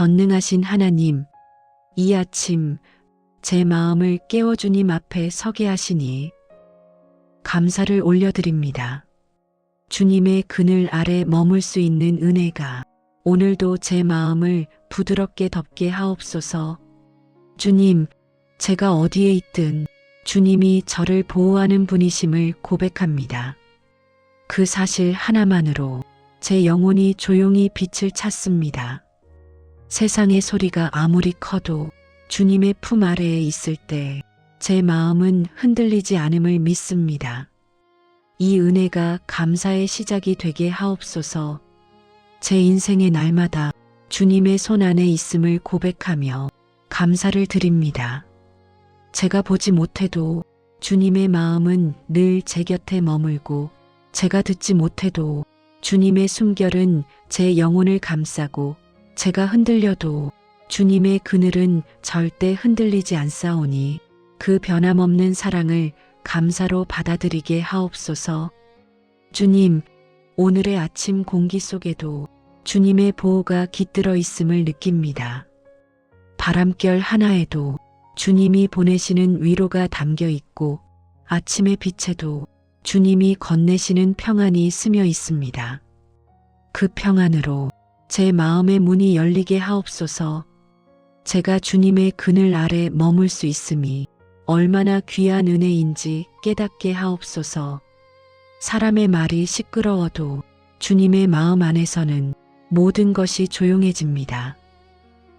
전능하신 하나님, 이 아침 제 마음을 깨워 주님 앞에 서게 하시니 감사를 올려드립니다. 주님의 그늘 아래 머물 수 있는 은혜가 오늘도 제 마음을 부드럽게 덮게 하옵소서. 주님, 제가 어디에 있든 주님이 저를 보호하는 분이심을 고백합니다. 그 사실 하나만으로 제 영혼이 조용히 빛을 찾습니다. 세상의 소리가 아무리 커도 주님의 품 아래에 있을 때 제 마음은 흔들리지 않음을 믿습니다. 이 은혜가 감사의 시작이 되게 하옵소서. 제 인생의 날마다 주님의 손 안에 있음을 고백하며 감사를 드립니다. 제가 보지 못해도 주님의 마음은 늘 제 곁에 머물고, 제가 듣지 못해도 주님의 숨결은 제 영혼을 감싸고, 제가 흔들려도 주님의 그늘은 절대 흔들리지 않사오니 그 변함없는 사랑을 감사로 받아들이게 하옵소서. 주님, 오늘의 아침 공기 속에도 주님의 보호가 깃들어 있음을 느낍니다. 바람결 하나에도 주님이 보내시는 위로가 담겨 있고, 아침의 빛에도 주님이 건네시는 평안이 스며 있습니다. 그 평안으로 제 마음의 문이 열리게 하옵소서. 제가 주님의 그늘 아래 머물 수 있음이 얼마나 귀한 은혜인지 깨닫게 하옵소서. 사람의 말이 시끄러워도 주님의 마음 안에서는 모든 것이 조용해집니다.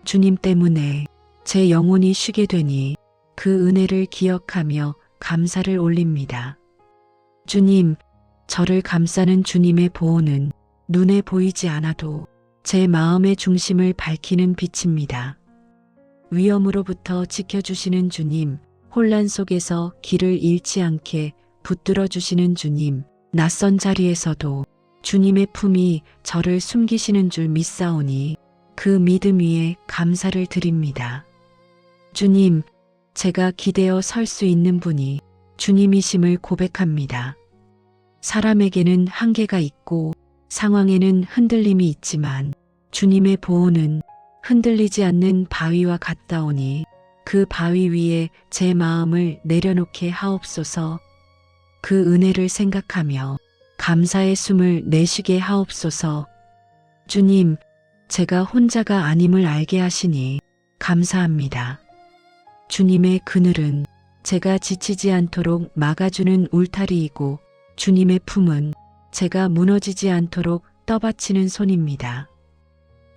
주님 때문에 제 영혼이 쉬게 되니 그 은혜를 기억하며 감사를 올립니다. 주님, 저를 감싸는 주님의 보호는 눈에 보이지 않아도 제 마음의 중심을 밝히는 빛입니다. 위험으로부터 지켜주시는 주님, 혼란 속에서 길을 잃지 않게 붙들어 주시는 주님, 낯선 자리에서도 주님의 품이 저를 숨기시는 줄 믿사오니 그 믿음 위에 감사를 드립니다. 주님, 제가 기대어 설 수 있는 분이 주님이심을 고백합니다. 사람에게는 한계가 있고 상황에는 흔들림이 있지만 주님의 보호는 흔들리지 않는 바위와 같다오니 그 바위 위에 제 마음을 내려놓게 하옵소서. 그 은혜를 생각하며 감사의 숨을 내쉬게 하옵소서. 주님, 제가 혼자가 아님을 알게 하시니 감사합니다. 주님의 그늘은 제가 지치지 않도록 막아주는 울타리이고, 주님의 품은 제가 무너지지 않도록 떠받치는 손입니다.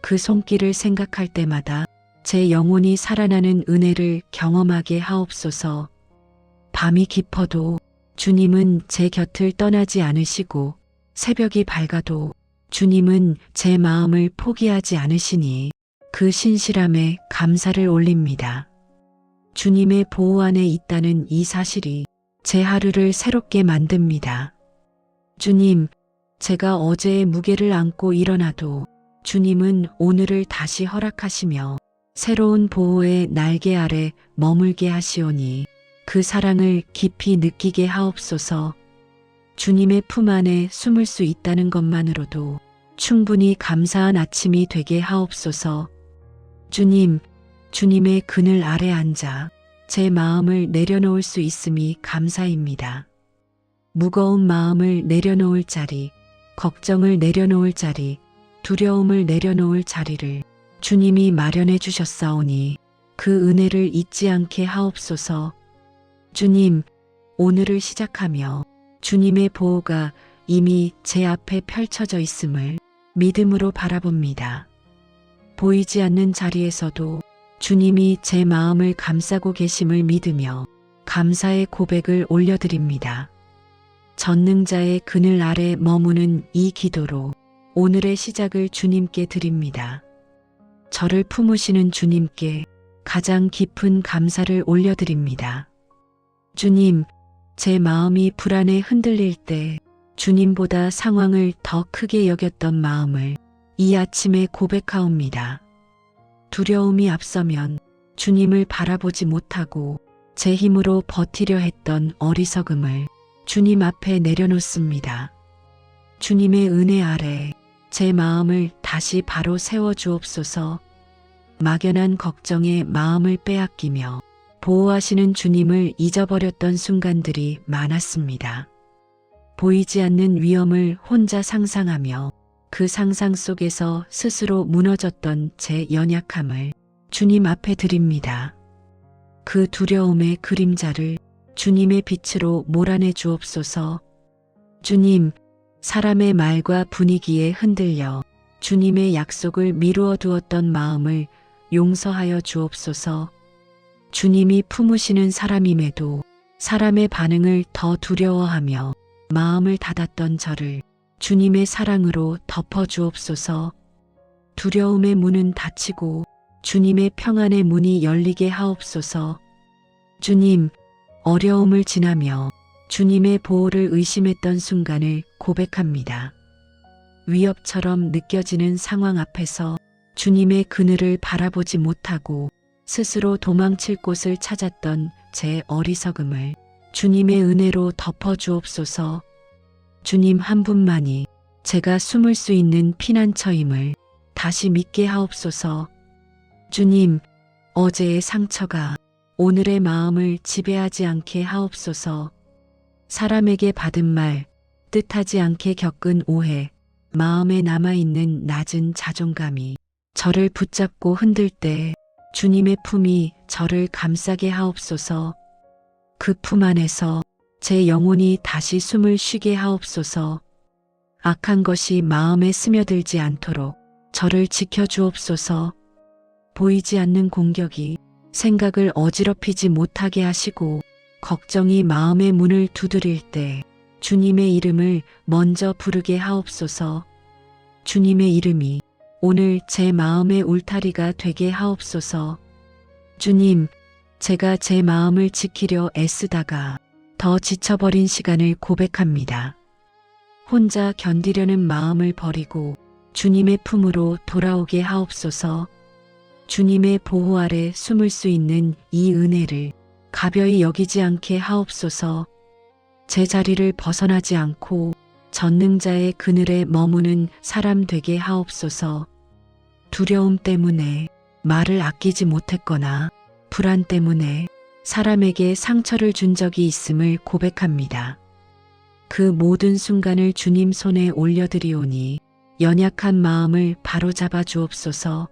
그 손길을 생각할 때마다 제 영혼이 살아나는 은혜를 경험하게 하옵소서. 밤이 깊어도 주님은 제 곁을 떠나지 않으시고, 새벽이 밝아도 주님은 제 마음을 포기하지 않으시니 그 신실함에 감사를 올립니다. 주님의 보호 안에 있다는 이 사실이 제 하루를 새롭게 만듭니다. 주님, 제가 어제의 무게를 안고 일어나도 주님은 오늘을 다시 허락하시며 새로운 보호의 날개 아래 머물게 하시오니 그 사랑을 깊이 느끼게 하옵소서. 주님의 품 안에 숨을 수 있다는 것만으로도 충분히 감사한 아침이 되게 하옵소서. 주님, 주님의 그늘 아래 앉아 제 마음을 내려놓을 수 있음이 감사입니다. 무거운 마음을 내려놓을 자리, 걱정을 내려놓을 자리, 두려움을 내려놓을 자리를 주님이 마련해 주셨사오니 그 은혜를 잊지 않게 하옵소서. 주님, 오늘을 시작하며 주님의 보호가 이미 제 앞에 펼쳐져 있음을 믿음으로 바라봅니다. 보이지 않는 자리에서도 주님이 제 마음을 감싸고 계심을 믿으며 감사의 고백을 올려드립니다. 전능자의 그늘 아래 머무는 이 기도로 오늘의 시작을 주님께 드립니다. 저를 품으시는 주님께 가장 깊은 감사를 올려드립니다. 주님, 제 마음이 불안에 흔들릴 때 주님보다 상황을 더 크게 여겼던 마음을 이 아침에 고백하옵니다. 두려움이 앞서면 주님을 바라보지 못하고 제 힘으로 버티려 했던 어리석음을 주님 앞에 내려놓습니다. 주님의 은혜 아래 제 마음을 다시 바로 세워 주옵소서. 막연한 걱정에 마음을 빼앗기며 보호하시는 주님을 잊어버렸던 순간들이 많았습니다. 보이지 않는 위험을 혼자 상상하며 그 상상 속에서 스스로 무너졌던 제 연약함을 주님 앞에 드립니다. 그 두려움의 그림자를 주님의 빛으로 몰아내 주옵소서. 주님, 사람의 말과 분위기에 흔들려 주님의 약속을 미루어 두었던 마음을 용서하여 주옵소서. 주님이 품으시는 사람임에도 사람의 반응을 더 두려워하며 마음을 닫았던 저를 주님의 사랑으로 덮어 주옵소서. 두려움의 문은 닫히고 주님의 평안의 문이 열리게 하옵소서. 주님, 어려움을 지나며 주님의 보호를 의심했던 순간을 고백합니다. 위협처럼 느껴지는 상황 앞에서 주님의 그늘을 바라보지 못하고 스스로 도망칠 곳을 찾았던 제 어리석음을 주님의 은혜로 덮어 주옵소서. 주님 한 분만이 제가 숨을 수 있는 피난처임을 다시 믿게 하옵소서. 주님, 어제의 상처가 오늘의 마음을 지배하지 않게 하옵소서. 사람에게 받은 말, 뜻하지 않게 겪은 오해, 마음에 남아있는 낮은 자존감이 저를 붙잡고 흔들 때 주님의 품이 저를 감싸게 하옵소서. 그 품 안에서 제 영혼이 다시 숨을 쉬게 하옵소서. 악한 것이 마음에 스며들지 않도록 저를 지켜주옵소서. 보이지 않는 공격이 생각을 어지럽히지 못하게 하시고 걱정이 마음의 문을 두드릴 때 주님의 이름을 먼저 부르게 하옵소서. 주님의 이름이 오늘 제 마음의 울타리가 되게 하옵소서. 주님, 제가 제 마음을 지키려 애쓰다가 더 지쳐버린 시간을 고백합니다. 혼자 견디려는 마음을 버리고 주님의 품으로 돌아오게 하옵소서. 주님의 보호 아래 숨을 수 있는 이 은혜를 가벼이 여기지 않게 하옵소서. 제 자리를 벗어나지 않고 전능자의 그늘에 머무는 사람 되게 하옵소서. 두려움 때문에 말을 아끼지 못했거나 불안 때문에 사람에게 상처를 준 적이 있음을 고백합니다. 그 모든 순간을 주님 손에 올려드리오니 연약한 마음을 바로잡아 주옵소서.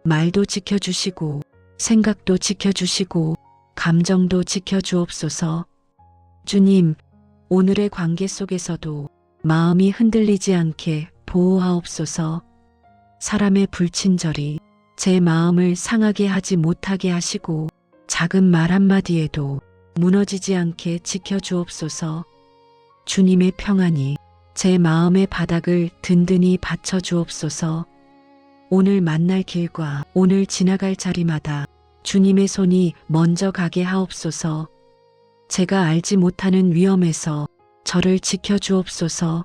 말도 지켜주시고 생각도 지켜주시고 감정도 지켜주옵소서. 주님, 오늘의 관계 속에서도 마음이 흔들리지 않게 보호하옵소서. 사람의 불친절이 제 마음을 상하게 하지 못하게 하시고 작은 말 한마디에도 무너지지 않게 지켜주옵소서. 주님의 평안이 제 마음의 바닥을 든든히 받쳐주옵소서. 오늘 만날 길과 오늘 지나갈 자리마다 주님의 손이 먼저 가게 하옵소서. 제가 알지 못하는 위험에서 저를 지켜주옵소서.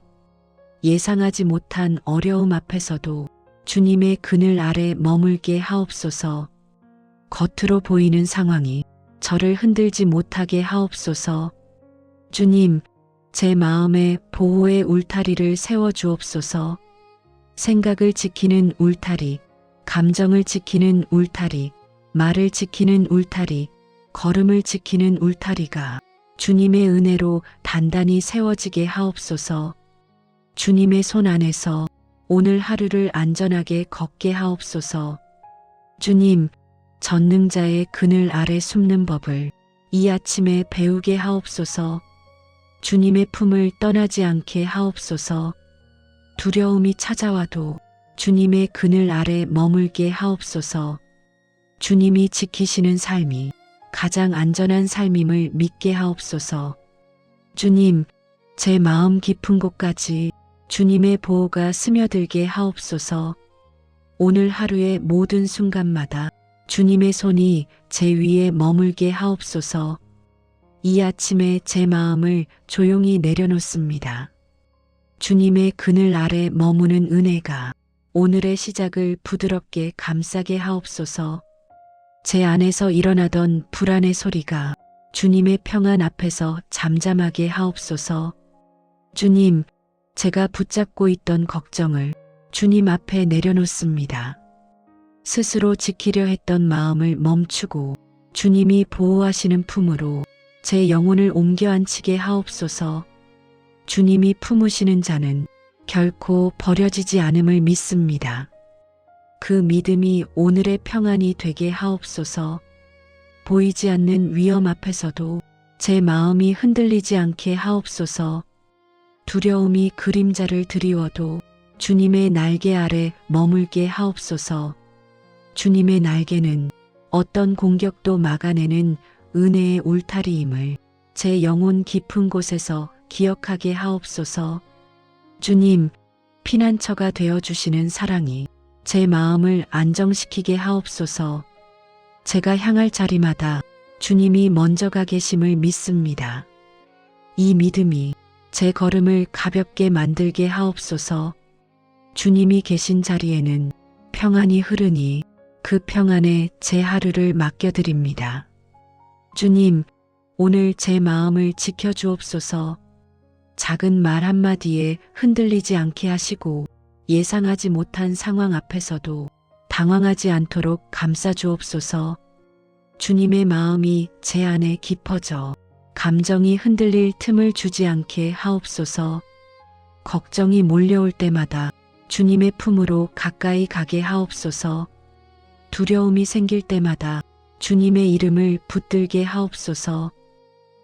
예상하지 못한 어려움 앞에서도 주님의 그늘 아래 머물게 하옵소서. 겉으로 보이는 상황이 저를 흔들지 못하게 하옵소서. 주님, 제 마음에 보호의 울타리를 세워주옵소서. 생각을 지키는 울타리, 감정을 지키는 울타리, 말을 지키는 울타리, 걸음을 지키는 울타리가 주님의 은혜로 단단히 세워지게 하옵소서. 주님의 손 안에서 오늘 하루를 안전하게 걷게 하옵소서. 주님, 전능자의 그늘 아래 숨는 법을 이 아침에 배우게 하옵소서. 주님의 품을 떠나지 않게 하옵소서. 두려움이 찾아와도 주님의 그늘 아래 머물게 하옵소서. 주님이 지키시는 삶이 가장 안전한 삶임을 믿게 하옵소서. 주님, 제 마음 깊은 곳까지 주님의 보호가 스며들게 하옵소서. 오늘 하루의 모든 순간마다 주님의 손이 제 위에 머물게 하옵소서. 이 아침에 제 마음을 조용히 내려놓습니다. 주님의 그늘 아래 머무는 은혜가 오늘의 시작을 부드럽게 감싸게 하옵소서. 제 안에서 일어나던 불안의 소리가 주님의 평안 앞에서 잠잠하게 하옵소서. 주님, 제가 붙잡고 있던 걱정을 주님 앞에 내려놓습니다. 스스로 지키려 했던 마음을 멈추고 주님이 보호하시는 품으로 제 영혼을 옮겨 앉히게 하옵소서. 주님이 품으시는 자는 결코 버려지지 않음을 믿습니다. 그 믿음이 오늘의 평안이 되게 하옵소서. 보이지 않는 위험 앞에서도 제 마음이 흔들리지 않게 하옵소서. 두려움이 그림자를 드리워도 주님의 날개 아래 머물게 하옵소서. 주님의 날개는 어떤 공격도 막아내는 은혜의 울타리임을 제 영혼 깊은 곳에서 기억하게 하옵소서. 주님, 피난처가 되어주시는 사랑이 제 마음을 안정시키게 하옵소서. 제가 향할 자리마다 주님이 먼저 가 계심을 믿습니다. 이 믿음이 제 걸음을 가볍게 만들게 하옵소서. 주님이 계신 자리에는 평안이 흐르니 그 평안에 제 하루를 맡겨드립니다. 주님, 오늘 제 마음을 지켜주옵소서. 작은 말 한마디에 흔들리지 않게 하시고 예상하지 못한 상황 앞에서도 당황하지 않도록 감싸주옵소서. 주님의 마음이 제 안에 깊어져 감정이 흔들릴 틈을 주지 않게 하옵소서. 걱정이 몰려올 때마다 주님의 품으로 가까이 가게 하옵소서. 두려움이 생길 때마다 주님의 이름을 붙들게 하옵소서.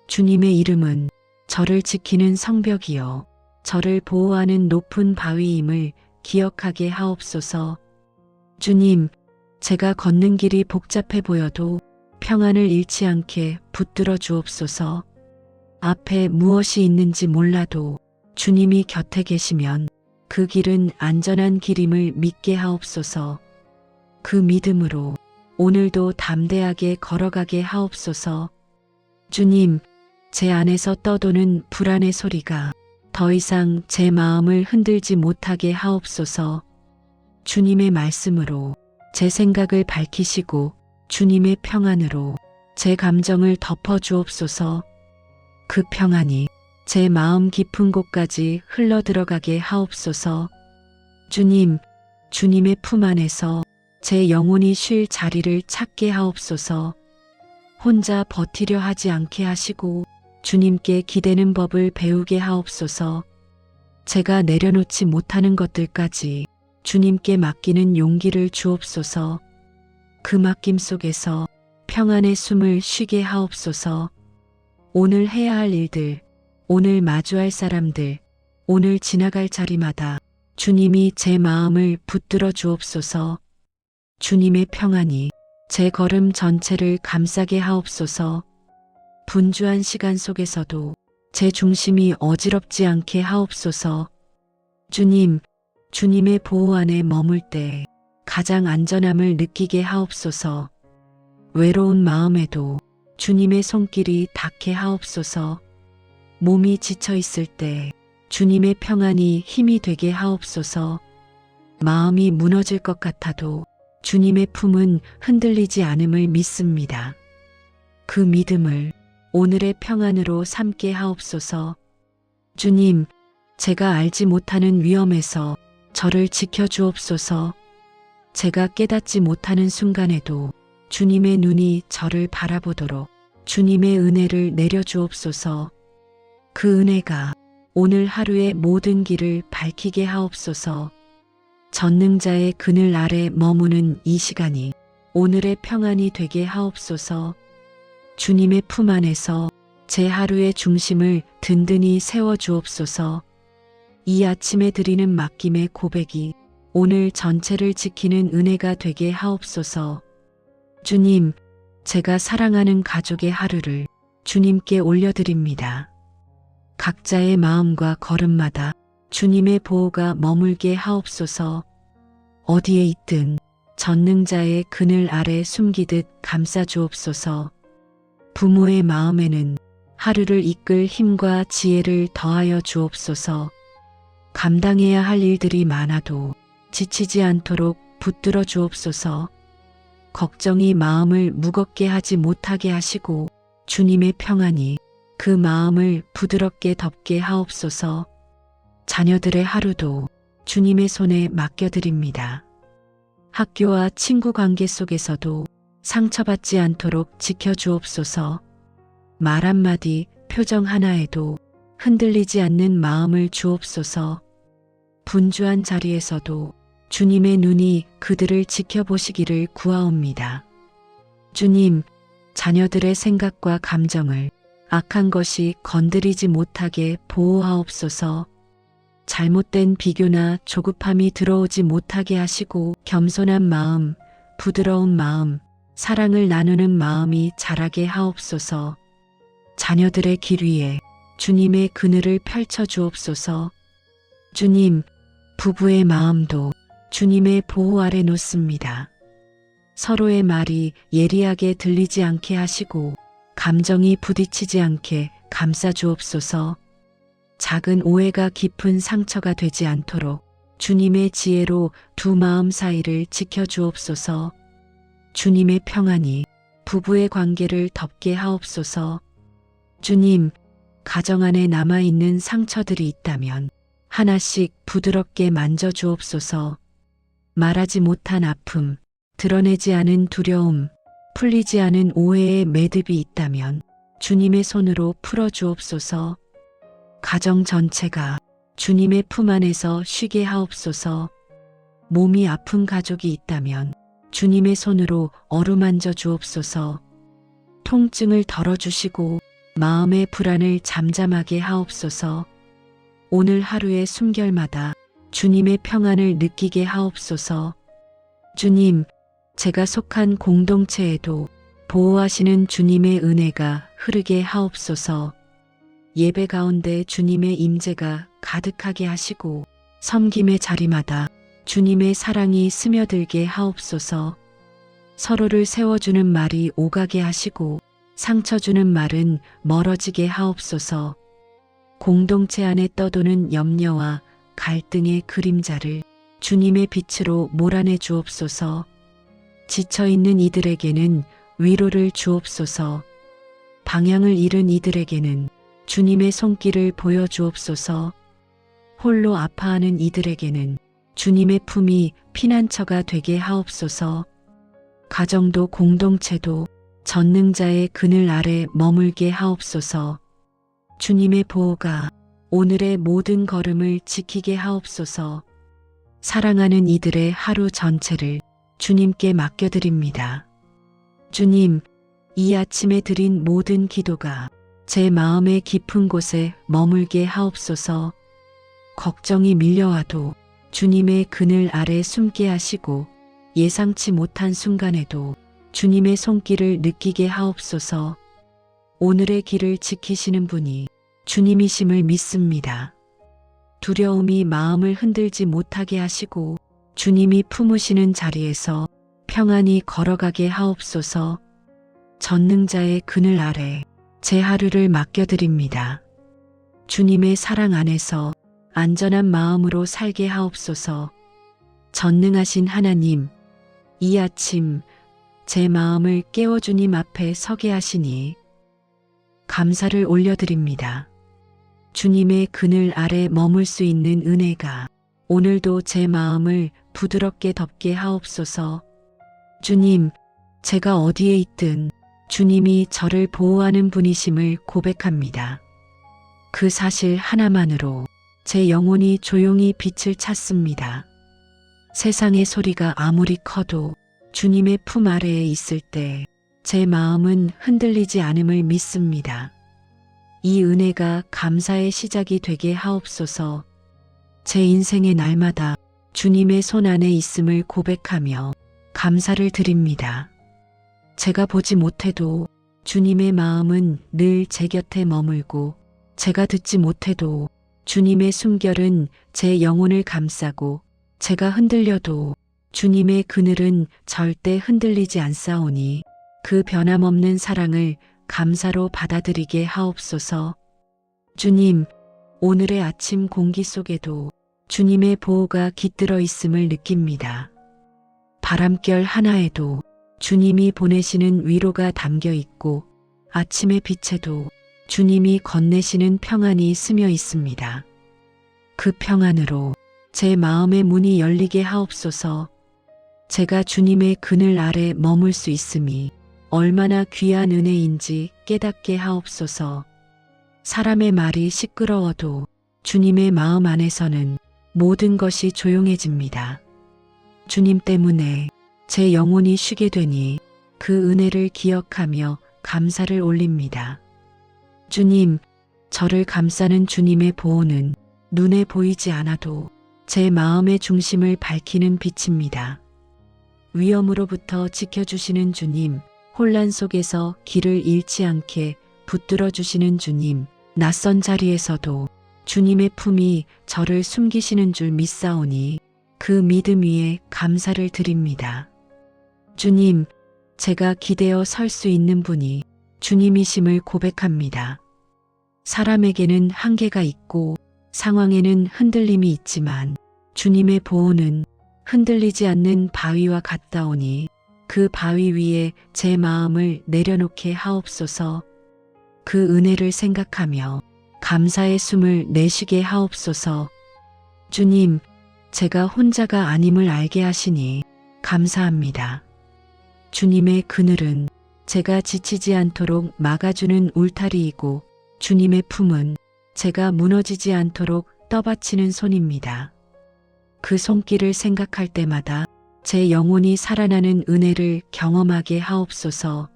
주님의 이름은 저를 지키는 성벽이요 저를 보호하는 높은 바위임을 기억하게 하옵소서. 주님, 제가 걷는 길이 복잡해 보여도 평안을 잃지 않게 붙들어 주옵소서. 앞에 무엇이 있는지 몰라도 주님이 곁에 계시면 그 길은 안전한 길임을 믿게 하옵소서. 그 믿음으로 오늘도 담대하게 걸어가게 하옵소서. 주님, 제 안에서 떠도는 불안의 소리가 더 이상 제 마음을 흔들지 못하게 하옵소서. 주님의 말씀으로 제 생각을 밝히시고 주님의 평안으로 제 감정을 덮어 주옵소서. 그 평안이 제 마음 깊은 곳까지 흘러 들어가게 하옵소서. 주님, 주님의 품 안에서 제 영혼이 쉴 자리를 찾게 하옵소서. 혼자 버티려 하지 않게 하시고 주님께 기대는 법을 배우게 하옵소서. 제가 내려놓지 못하는 것들까지 주님께 맡기는 용기를 주옵소서. 그 맡김 속에서 평안의 숨을 쉬게 하옵소서. 오늘 해야 할 일들, 오늘 마주할 사람들, 오늘 지나갈 자리마다 주님이 제 마음을 붙들어 주옵소서. 주님의 평안이 제 걸음 전체를 감싸게 하옵소서. 분주한 시간 속에서도 제 중심이 어지럽지 않게 하옵소서. 주님, 주님의 보호 안에 머물 때 가장 안전함을 느끼게 하옵소서. 외로운 마음에도 주님의 손길이 닿게 하옵소서. 몸이 지쳐 있을 때 주님의 평안이 힘이 되게 하옵소서. 마음이 무너질 것 같아도 주님의 품은 흔들리지 않음을 믿습니다. 그 믿음을 오늘의 평안으로 삼게 하옵소서. 주님, 제가 알지 못하는 위험에서 저를 지켜주옵소서. 제가 깨닫지 못하는 순간에도 주님의 눈이 저를 바라보도록 주님의 은혜를 내려주옵소서. 그 은혜가 오늘 하루의 모든 길을 밝히게 하옵소서. 전능자의 그늘 아래 머무는 이 시간이 오늘의 평안이 되게 하옵소서. 주님의 품 안에서 제 하루의 중심을 든든히 세워주옵소서. 이 아침에 드리는 맡김의 고백이 오늘 전체를 지키는 은혜가 되게 하옵소서. 주님, 제가 사랑하는 가족의 하루를 주님께 올려드립니다. 각자의 마음과 걸음마다 주님의 보호가 머물게 하옵소서. 어디에 있든 전능자의 그늘 아래 숨기듯 감싸주옵소서. 부모의 마음에는 하루를 이끌 힘과 지혜를 더하여 주옵소서. 감당해야 할 일들이 많아도 지치지 않도록 붙들어 주옵소서. 걱정이 마음을 무겁게 하지 못하게 하시고 주님의 평안이 그 마음을 부드럽게 덮게 하옵소서. 자녀들의 하루도 주님의 손에 맡겨드립니다. 학교와 친구 관계 속에서도 상처받지 않도록 지켜주옵소서. 말 한마디, 표정 하나에도 흔들리지 않는 마음을 주옵소서. 분주한 자리에서도 주님의 눈이 그들을 지켜보시기를 구하옵니다. 주님, 자녀들의 생각과 감정을 악한 것이 건드리지 못하게 보호하옵소서. 잘못된 비교나 조급함이 들어오지 못하게 하시고 겸손한 마음, 부드러운 마음, 사랑을 나누는 마음이 자라게 하옵소서. 자녀들의 길 위에 주님의 그늘을 펼쳐 주옵소서. 주님, 부부의 마음도 주님의 보호 아래 놓습니다. 서로의 말이 예리하게 들리지 않게 하시고 감정이 부딪히지 않게 감싸 주옵소서. 작은 오해가 깊은 상처가 되지 않도록 주님의 지혜로 두 마음 사이를 지켜 주옵소서. 주님의 평안이 부부의 관계를 덮게 하옵소서. 주님, 가정 안에 남아있는 상처들이 있다면 하나씩 부드럽게 만져 주옵소서. 말하지 못한 아픔, 드러내지 않은 두려움, 풀리지 않은 오해의 매듭이 있다면 주님의 손으로 풀어 주옵소서. 가정 전체가 주님의 품 안에서 쉬게 하옵소서. 몸이 아픈 가족이 있다면 주님의 손으로 어루만져 주옵소서. 통증을 덜어주시고 마음의 불안을 잠잠하게 하옵소서. 오늘 하루의 숨결마다 주님의 평안을 느끼게 하옵소서. 주님, 제가 속한 공동체에도 보호하시는 주님의 은혜가 흐르게 하옵소서. 예배 가운데 주님의 임재가 가득하게 하시고 섬김의 자리마다 주님의 사랑이 스며들게 하옵소서. 서로를 세워주는 말이 오가게 하시고 상처 주는 말은 멀어지게 하옵소서. 공동체 안에 떠도는 염려와 갈등의 그림자를 주님의 빛으로 몰아내 주옵소서. 지쳐있는 이들에게는 위로를 주옵소서. 방향을 잃은 이들에게는 주님의 손길을 보여주옵소서. 홀로 아파하는 이들에게는 주님의 품이 피난처가 되게 하옵소서. 가정도 공동체도 전능자의 그늘 아래 머물게 하옵소서. 주님의 보호가 오늘의 모든 걸음을 지키게 하옵소서. 사랑하는 이들의 하루 전체를 주님께 맡겨드립니다. 주님, 이 아침에 드린 모든 기도가 제 마음의 깊은 곳에 머물게 하옵소서. 걱정이 밀려와도 주님의 그늘 아래 숨게 하시고 예상치 못한 순간에도 주님의 손길을 느끼게 하옵소서. 오늘의 길을 지키시는 분이 주님이심을 믿습니다. 두려움이 마음을 흔들지 못하게 하시고 주님이 품으시는 자리에서 평안히 걸어가게 하옵소서. 전능자의 그늘 아래 제 하루를 맡겨드립니다. 주님의 사랑 안에서 안전한 마음으로 살게 하옵소서. 전능하신 하나님, 이 아침 제 마음을 깨워 주님 앞에 서게 하시니 감사를 올려드립니다. 주님의 그늘 아래 머물 수 있는 은혜가 오늘도 제 마음을 부드럽게 덮게 하옵소서. 주님, 제가 어디에 있든 주님이 저를 보호하는 분이심을 고백합니다. 그 사실 하나만으로 제 영혼이 조용히 빛을 찾습니다. 세상의 소리가 아무리 커도 주님의 품 아래에 있을 때 제 마음은 흔들리지 않음을 믿습니다. 이 은혜가 감사의 시작이 되게 하옵소서. 제 인생의 날마다 주님의 손 안에 있음을 고백하며 감사를 드립니다. 제가 보지 못해도 주님의 마음은 늘 제 곁에 머물고 제가 듣지 못해도 주님의 숨결은 제 영혼을 감싸고 제가 흔들려도 주님의 그늘은 절대 흔들리지 않사오니 그 변함없는 사랑을 감사로 받아들이게 하옵소서. 주님, 오늘의 아침 공기 속에도 주님의 보호가 깃들어 있음을 느낍니다. 바람결 하나에도 주님이 보내시는 위로가 담겨 있고 아침의 빛에도 주님이 건네시는 평안이 스며 있습니다. 그 평안으로 제 마음의 문이 열리게 하옵소서. 제가 주님의 그늘 아래 머물 수 있음이 얼마나 귀한 은혜인지 깨닫게 하옵소서. 사람의 말이 시끄러워도 주님의 마음 안에서는 모든 것이 조용해집니다. 주님 때문에 제 영혼이 쉬게 되니 그 은혜를 기억하며 감사를 올립니다. 주님, 저를 감싸는 주님의 보호는 눈에 보이지 않아도 제 마음의 중심을 밝히는 빛입니다. 위험으로부터 지켜주시는 주님, 혼란 속에서 길을 잃지 않게 붙들어 주시는 주님, 낯선 자리에서도 주님의 품이 저를 숨기시는 줄 믿사오니 그 믿음 위에 감사를 드립니다. 주님, 제가 기대어 설 수 있는 분이 주님이심을 고백합니다. 사람에게는 한계가 있고 상황에는 흔들림이 있지만 주님의 보호는 흔들리지 않는 바위와 같다오니 그 바위 위에 제 마음을 내려놓게 하옵소서. 그 은혜를 생각하며 감사의 숨을 내쉬게 하옵소서. 주님, 제가 혼자가 아님을 알게 하시니 감사합니다. 주님의 그늘은 제가 지치지 않도록 막아주는 울타리이고 주님의 품은 제가 무너지지 않도록 떠받치는 손입니다. 그 손길을 생각할 때마다 제 영혼이 살아나는 은혜를 경험하게 하옵소서.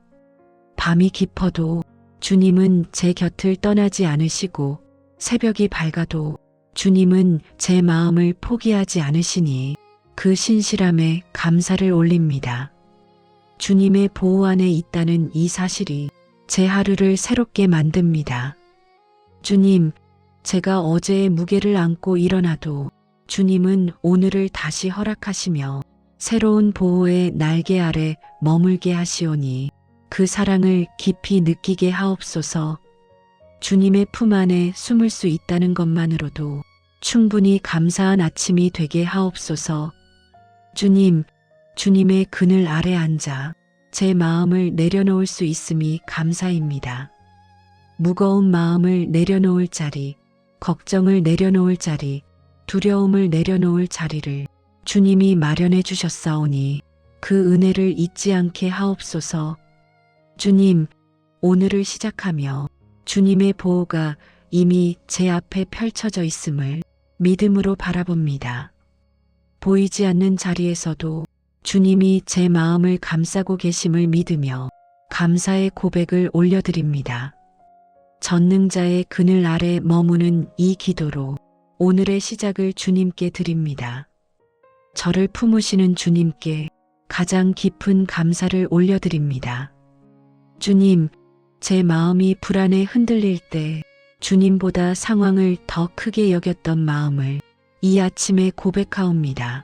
밤이 깊어도 주님은 제 곁을 떠나지 않으시고 새벽이 밝아도 주님은 제 마음을 포기하지 않으시니 그 신실함에 감사를 올립니다. 주님의 보호 안에 있다는 이 사실이 제 하루를 새롭게 만듭니다. 주님, 제가 어제의 무게를 안고 일어나도 주님은 오늘을 다시 허락하시며 새로운 보호의 날개 아래 머물게 하시오니 그 사랑을 깊이 느끼게 하옵소서. 주님의 품 안에 숨을 수 있다는 것만으로도 충분히 감사한 아침이 되게 하옵소서. 주님, 주님의 그늘 아래 앉아 제 마음을 내려놓을 수 있음이 감사입니다. 무거운 마음을 내려놓을 자리, 걱정을 내려놓을 자리, 두려움을 내려놓을 자리를 주님이 마련해 주셨사오니 그 은혜를 잊지 않게 하옵소서. 주님, 오늘을 시작하며 주님의 보호가 이미 제 앞에 펼쳐져 있음을 믿음으로 바라봅니다. 보이지 않는 자리에서도 주님이 제 마음을 감싸고 계심을 믿으며 감사의 고백을 올려드립니다. 전능자의 그늘 아래 머무는 이 기도로 오늘의 시작을 주님께 드립니다. 저를 품으시는 주님께 가장 깊은 감사를 올려드립니다. 주님, 제 마음이 불안에 흔들릴 때 주님보다 상황을 더 크게 여겼던 마음을 이 아침에 고백하옵니다.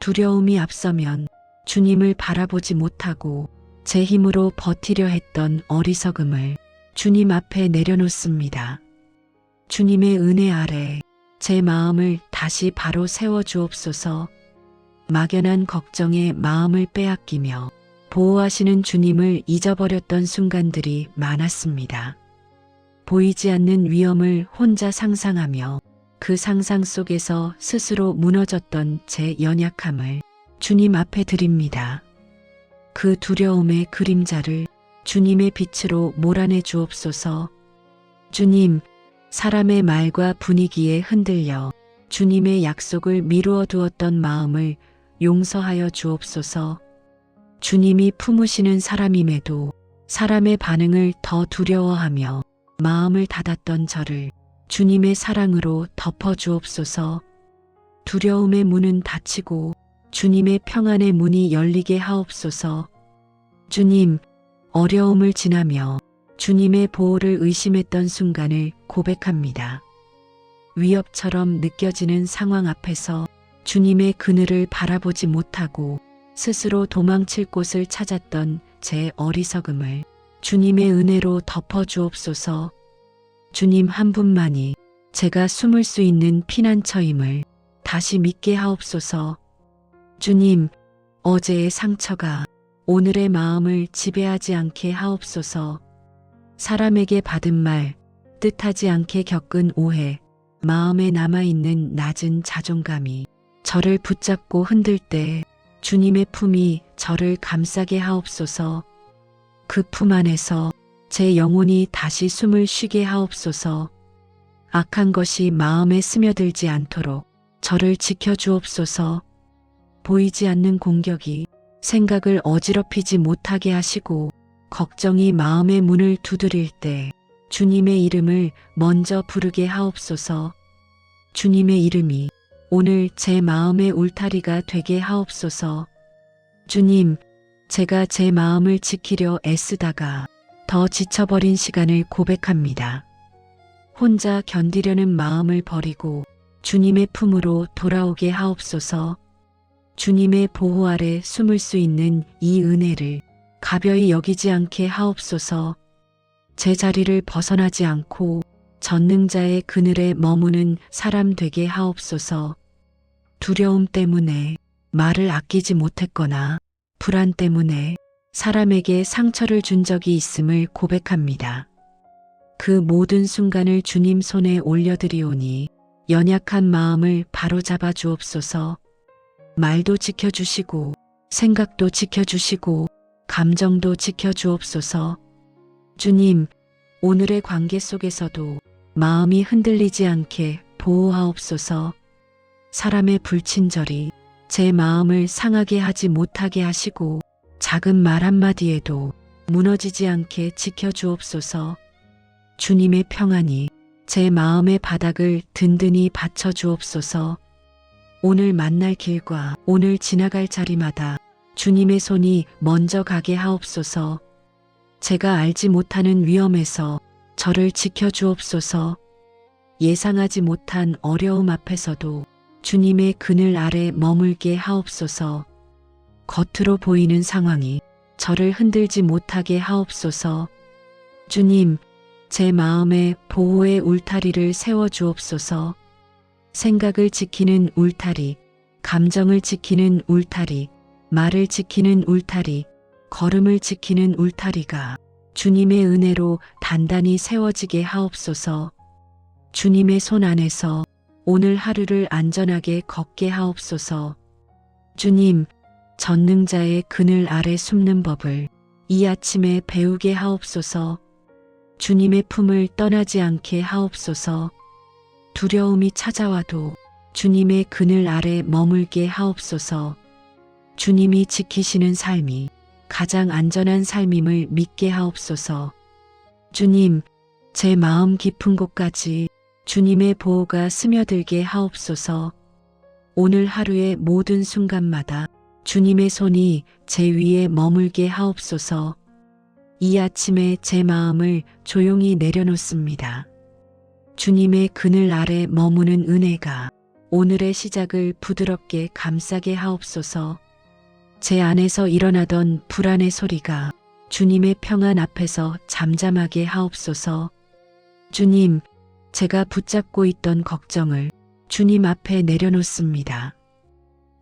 두려움이 앞서면 주님을 바라보지 못하고 제 힘으로 버티려 했던 어리석음을 주님 앞에 내려놓습니다. 주님의 은혜 아래 제 마음을 다시 바로 세워주옵소서. 막연한 걱정에 마음을 빼앗기며 보호하시는 주님을 잊어버렸던 순간들이 많았습니다. 보이지 않는 위험을 혼자 상상하며 그 상상 속에서 스스로 무너졌던 제 연약함을 주님 앞에 드립니다. 그 두려움의 그림자를 주님의 빛으로 몰아내 주옵소서. 주님, 사람의 말과 분위기에 흔들려 주님의 약속을 미루어 두었던 마음을 용서하여 주옵소서. 주님이 품으시는 사람임에도 사람의 반응을 더 두려워하며 마음을 닫았던 저를 주님의 사랑으로 덮어 주옵소서. 두려움의 문은 닫히고 주님의 평안의 문이 열리게 하옵소서. 주님, 어려움을 지나며 주님의 보호를 의심했던 순간을 고백합니다. 위협처럼 느껴지는 상황 앞에서 주님의 그늘을 바라보지 못하고 스스로 도망칠 곳을 찾았던 제 어리석음을 주님의 은혜로 덮어 주옵소서. 주님 한 분만이 제가 숨을 수 있는 피난처임을 다시 믿게 하옵소서. 주님, 어제의 상처가 오늘의 마음을 지배하지 않게 하옵소서. 사람에게 받은 말, 뜻하지 않게 겪은 오해, 마음에 남아있는 낮은 자존감이 저를 붙잡고 흔들 때 주님의 품이 저를 감싸게 하옵소서. 그 품 안에서 제 영혼이 다시 숨을 쉬게 하옵소서. 악한 것이 마음에 스며들지 않도록 저를 지켜주옵소서. 보이지 않는 공격이 생각을 어지럽히지 못하게 하시고 걱정이 마음의 문을 두드릴 때 주님의 이름을 먼저 부르게 하옵소서. 주님의 이름이 오늘 제 마음의 울타리가 되게 하옵소서. 주님, 제가 제 마음을 지키려 애쓰다가 더 지쳐버린 시간을 고백합니다. 혼자 견디려는 마음을 버리고 주님의 품으로 돌아오게 하옵소서. 주님의 보호 아래 숨을 수 있는 이 은혜를 가벼이 여기지 않게 하옵소서. 제 자리를 벗어나지 않고 전능자의 그늘에 머무는 사람 되게 하옵소서. 두려움 때문에 말을 아끼지 못했거나 불안 때문에 사람에게 상처를 준 적이 있음을 고백합니다. 그 모든 순간을 주님 손에 올려드리오니 연약한 마음을 바로잡아 주옵소서. 말도 지켜주시고 생각도 지켜주시고 감정도 지켜주옵소서. 주님, 오늘의 관계 속에서도 마음이 흔들리지 않게 보호하옵소서. 사람의 불친절이 제 마음을 상하게 하지 못하게 하시고 작은 말 한마디에도 무너지지 않게 지켜주옵소서. 주님의 평안이 제 마음의 바닥을 든든히 받쳐주옵소서. 오늘 만날 길과 오늘 지나갈 자리마다 주님의 손이 먼저 가게 하옵소서. 제가 알지 못하는 위험에서 저를 지켜주옵소서. 예상하지 못한 어려움 앞에서도 주님의 그늘 아래 머물게 하옵소서. 겉으로 보이는 상황이 저를 흔들지 못하게 하옵소서. 주님, 제 마음에 보호의 울타리를 세워주옵소서. 생각을 지키는 울타리, 감정을 지키는 울타리, 말을 지키는 울타리, 걸음을 지키는 울타리가 주님의 은혜로 단단히 세워지게 하옵소서. 주님의 손 안에서 오늘 하루를 안전하게 걷게 하옵소서. 주님, 전능자의 그늘 아래 숨는 법을 이 아침에 배우게 하옵소서. 주님의 품을 떠나지 않게 하옵소서. 두려움이 찾아와도 주님의 그늘 아래 머물게 하옵소서. 주님이 지키시는 삶이 가장 안전한 삶임을 믿게 하옵소서. 주님, 제 마음 깊은 곳까지 주님의 보호가 스며들게 하옵소서. 오늘 하루의 모든 순간마다 주님의 손이 제 위에 머물게 하옵소서. 이 아침에 제 마음을 조용히 내려놓습니다. 주님의 그늘 아래 머무는 은혜가 오늘의 시작을 부드럽게 감싸게 하옵소서. 제 안에서 일어나던 불안의 소리가 주님의 평안 앞에서 잠잠하게 하옵소서. 주님, 제가 붙잡고 있던 걱정을 주님 앞에 내려놓습니다.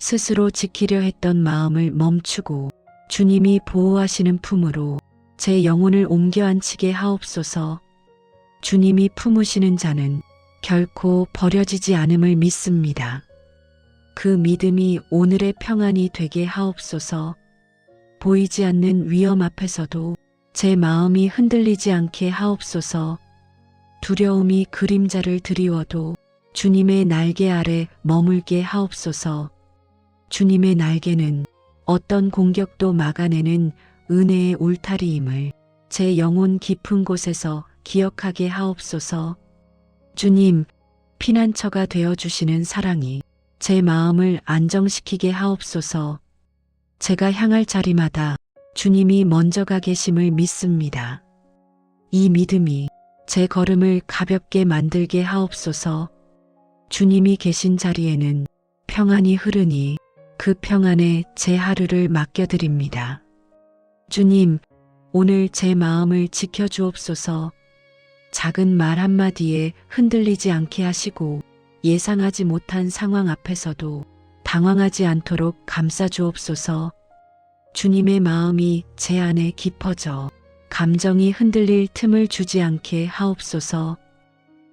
스스로 지키려 했던 마음을 멈추고 주님이 보호하시는 품으로 제 영혼을 옮겨 앉히게 하옵소서. 주님이 품으시는 자는 결코 버려지지 않음을 믿습니다. 그 믿음이 오늘의 평안이 되게 하옵소서. 보이지 않는 위험 앞에서도 제 마음이 흔들리지 않게 하옵소서. 두려움이 그림자를 드리워도 주님의 날개 아래 머물게 하옵소서. 주님의 날개는 어떤 공격도 막아내는 은혜의 울타리임을 제 영혼 깊은 곳에서 기억하게 하옵소서. 주님, 피난처가 되어주시는 사랑이 제 마음을 안정시키게 하옵소서. 제가 향할 자리마다 주님이 먼저 가 계심을 믿습니다. 이 믿음이 제 걸음을 가볍게 만들게 하옵소서. 주님이 계신 자리에는 평안이 흐르니 그 평안에 제 하루를 맡겨드립니다. 주님, 오늘 제 마음을 지켜주옵소서. 작은 말 한마디에 흔들리지 않게 하시고 예상하지 못한 상황 앞에서도 당황하지 않도록 감싸주옵소서. 주님의 마음이 제 안에 깊어져 감정이 흔들릴 틈을 주지 않게 하옵소서.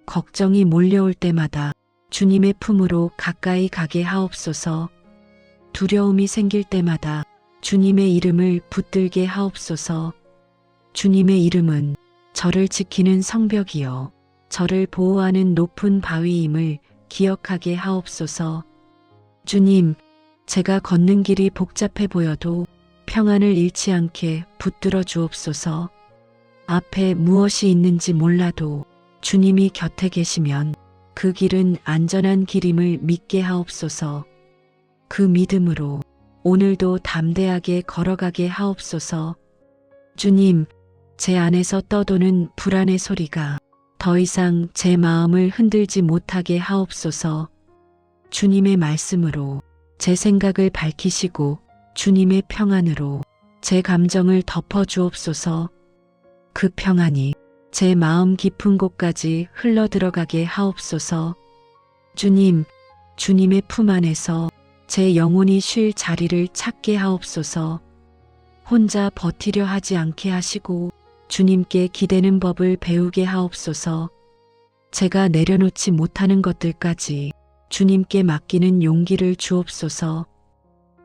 걱정이 몰려올 때마다 주님의 품으로 가까이 가게 하옵소서. 두려움이 생길 때마다 주님의 이름을 붙들게 하옵소서. 주님의 이름은 저를 지키는 성벽이요 저를 보호하는 높은 바위임을 기억하게 하옵소서. 주님, 제가 걷는 길이 복잡해 보여도 평안을 잃지 않게 붙들어 주옵소서. 앞에 무엇이 있는지 몰라도 주님이 곁에 계시면 그 길은 안전한 길임을 믿게 하옵소서. 그 믿음으로 오늘도 담대하게 걸어가게 하옵소서. 주님, 제 안에서 떠도는 불안의 소리가 더 이상 제 마음을 흔들지 못하게 하옵소서. 주님의 말씀으로 제 생각을 밝히시고 주님의 평안으로 제 감정을 덮어 주옵소서. 그 평안이 제 마음 깊은 곳까지 흘러 들어가게 하옵소서. 주님, 주님의 품 안에서 제 영혼이 쉴 자리를 찾게 하옵소서. 혼자 버티려 하지 않게 하시고 주님께 기대는 법을 배우게 하옵소서. 제가 내려놓지 못하는 것들까지 주님께 맡기는 용기를 주옵소서.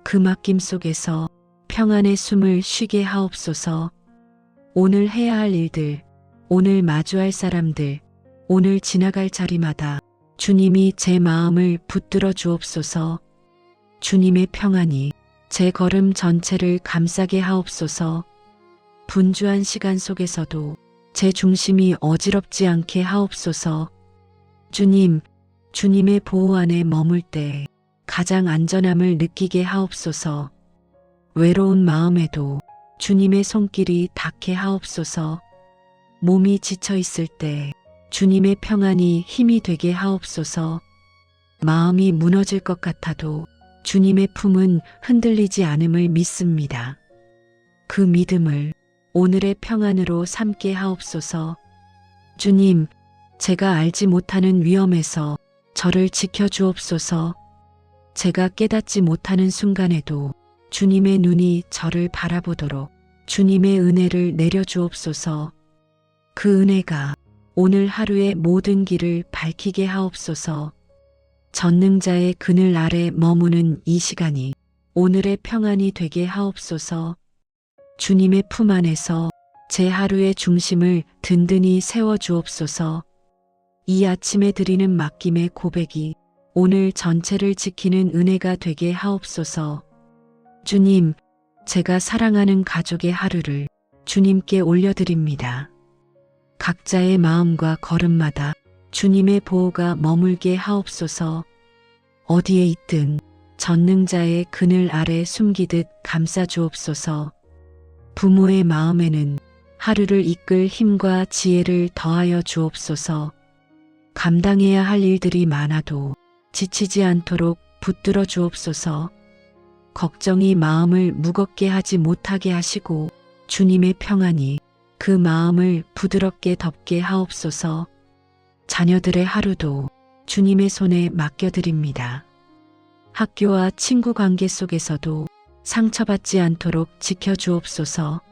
그 맡김 속에서 평안의 숨을 쉬게 하옵소서. 오늘 해야 할 일들, 오늘 마주할 사람들, 오늘 지나갈 자리마다 주님이 제 마음을 붙들어 주옵소서. 주님의 평안이 제 걸음 전체를 감싸게 하옵소서. 분주한 시간 속에서도 제 중심이 어지럽지 않게 하옵소서. 주님, 주님의 보호 안에 머물 때 가장 안전함을 느끼게 하옵소서. 외로운 마음에도 주님의 손길이 닿게 하옵소서. 몸이 지쳐 있을 때 주님의 평안이 힘이 되게 하옵소서. 마음이 무너질 것 같아도 주님의 품은 흔들리지 않음을 믿습니다. 그 믿음을 오늘의 평안으로 삼게 하옵소서. 주님, 제가 알지 못하는 위험에서 저를 지켜주옵소서. 제가 깨닫지 못하는 순간에도 주님의 눈이 저를 바라보도록 주님의 은혜를 내려주옵소서. 그 은혜가 오늘 하루의 모든 길을 밝히게 하옵소서. 전능자의 그늘 아래 머무는 이 시간이 오늘의 평안이 되게 하옵소서. 주님의 품 안에서 제 하루의 중심을 든든히 세워주옵소서. 이 아침에 드리는 맡김의 고백이 오늘 전체를 지키는 은혜가 되게 하옵소서. 주님, 제가 사랑하는 가족의 하루를 주님께 올려드립니다. 각자의 마음과 걸음마다 주님의 보호가 머물게 하옵소서. 어디에 있든 전능자의 그늘 아래 숨기듯 감싸 주옵소서. 부모의 마음에는 하루를 이끌 힘과 지혜를 더하여 주옵소서. 감당해야 할 일들이 많아도 지치지 않도록 붙들어 주옵소서. 걱정이 마음을 무겁게 하지 못하게 하시고 주님의 평안이 그 마음을 부드럽게 덮게 하옵소서. 자녀들의 하루도 주님의 손에 맡겨드립니다. 학교와 친구 관계 속에서도 상처받지 않도록 지켜주옵소서.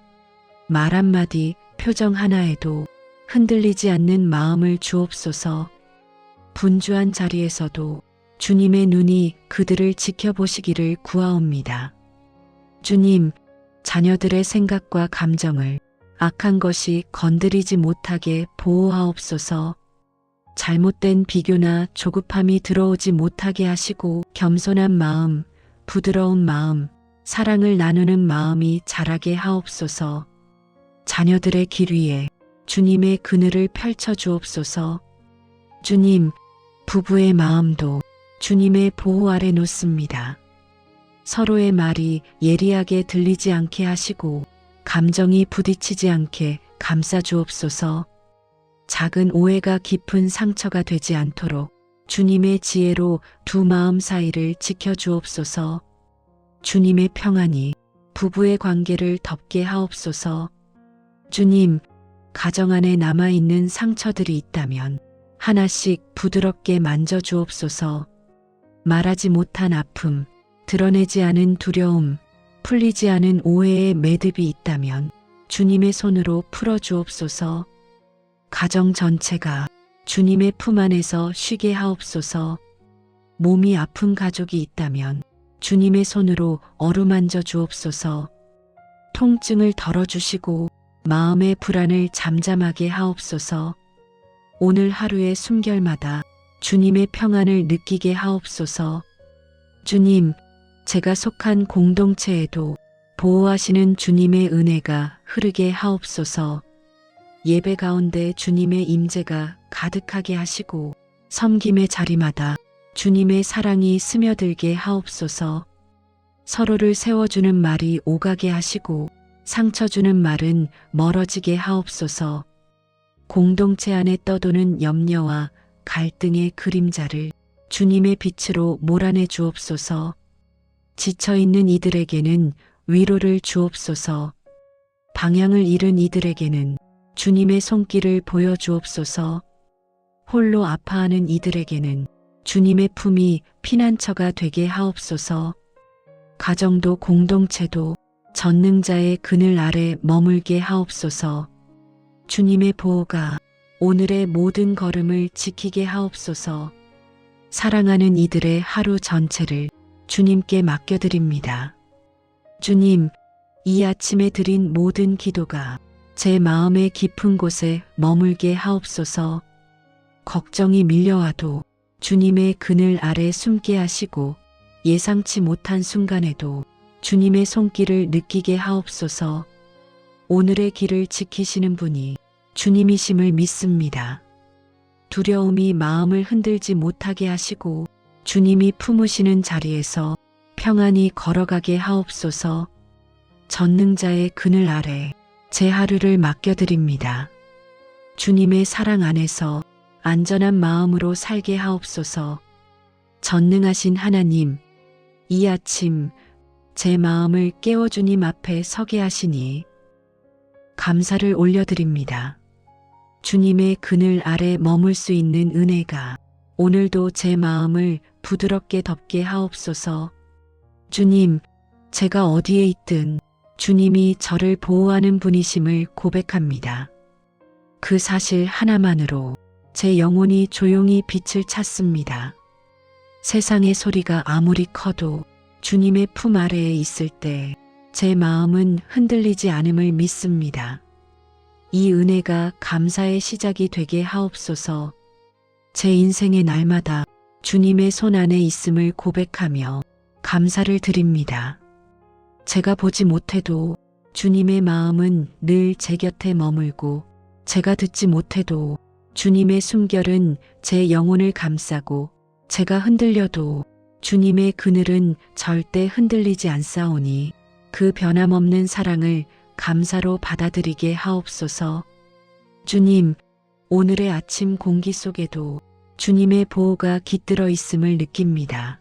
말 한마디, 표정 하나에도 흔들리지 않는 마음을 주옵소서. 분주한 자리에서도 주님의 눈이 그들을 지켜보시기를 구하옵니다. 주님, 자녀들의 생각과 감정을 악한 것이 건드리지 못하게 보호하옵소서. 잘못된 비교나 조급함이 들어오지 못하게 하시고 겸손한 마음, 부드러운 마음, 사랑을 나누는 마음이 자라게 하옵소서. 자녀들의 길 위에 주님의 그늘을 펼쳐 주옵소서. 주님, 부부의 마음도 주님의 보호 아래 놓습니다. 서로의 말이 예리하게 들리지 않게 하시고 감정이 부딪히지 않게 감싸 주옵소서. 작은 오해가 깊은 상처가 되지 않도록 주님의 지혜로 두 마음 사이를 지켜 주옵소서. 주님의 평안이 부부의 관계를 덮게 하옵소서. 주님, 가정 안에 남아있는 상처들이 있다면 하나씩 부드럽게 만져 주옵소서. 말하지 못한 아픔, 드러내지 않은 두려움, 풀리지 않은 오해의 매듭이 있다면 주님의 손으로 풀어 주옵소서. 가정 전체가 주님의 품 안에서 쉬게 하옵소서. 몸이 아픈 가족이 있다면 주님의 손으로 어루만져 주옵소서. 통증을 덜어주시고 마음의 불안을 잠잠하게 하옵소서. 오늘 하루의 숨결마다 주님의 평안을 느끼게 하옵소서. 주님, 제가 속한 공동체에도 보호하시는 주님의 은혜가 흐르게 하옵소서. 예배 가운데 주님의 임재가 가득하게 하시고 섬김의 자리마다 주님의 사랑이 스며들게 하옵소서. 서로를 세워주는 말이 오가게 하시고 상처 주는 말은 멀어지게 하옵소서. 공동체 안에 떠도는 염려와 갈등의 그림자를 주님의 빛으로 몰아내 주옵소서. 지쳐있는 이들에게는 위로를 주옵소서. 방향을 잃은 이들에게는 주님의 손길을 보여주옵소서. 홀로 아파하는 이들에게는 주님의 품이 피난처가 되게 하옵소서. 가정도 공동체도 전능자의 그늘 아래 머물게 하옵소서. 주님의 보호가 오늘의 모든 걸음을 지키게 하옵소서. 사랑하는 이들의 하루 전체를 주님께 맡겨드립니다. 주님, 이 아침에 드린 모든 기도가 제 마음의 깊은 곳에 머물게 하옵소서. 걱정이 밀려와도 주님의 그늘 아래 숨게 하시고 예상치 못한 순간에도 주님의 손길을 느끼게 하옵소서. 오늘의 길을 지키시는 분이 주님이심을 믿습니다. 두려움이 마음을 흔들지 못하게 하시고 주님이 품으시는 자리에서 평안히 걸어가게 하옵소서. 전능자의 그늘 아래 제 하루를 맡겨드립니다. 주님의 사랑 안에서 안전한 마음으로 살게 하옵소서. 전능하신 하나님, 이 아침 제 마음을 깨워 주님 앞에 서게 하시니 감사를 올려드립니다. 주님의 그늘 아래 머물 수 있는 은혜가 오늘도 제 마음을 부드럽게 덮게 하옵소서. 주님, 제가 어디에 있든 주님이 저를 보호하는 분이심을 고백합니다. 그 사실 하나만으로 제 영혼이 조용히 빛을 찾습니다. 세상의 소리가 아무리 커도 주님의 품 아래에 있을 때 제 마음은 흔들리지 않음을 믿습니다. 이 은혜가 감사의 시작이 되게 하옵소서. 제 인생의 날마다 주님의 손 안에 있음을 고백하며 감사를 드립니다. 제가 보지 못해도 주님의 마음은 늘 제 곁에 머물고 제가 듣지 못해도 주님의 숨결은 제 영혼을 감싸고 제가 흔들려도 주님의 그늘은 절대 흔들리지 않사오니 그 변함없는 사랑을 감사로 받아들이게 하옵소서. 주님, 오늘의 아침 공기 속에도 주님의 보호가 깃들어 있음을 느낍니다.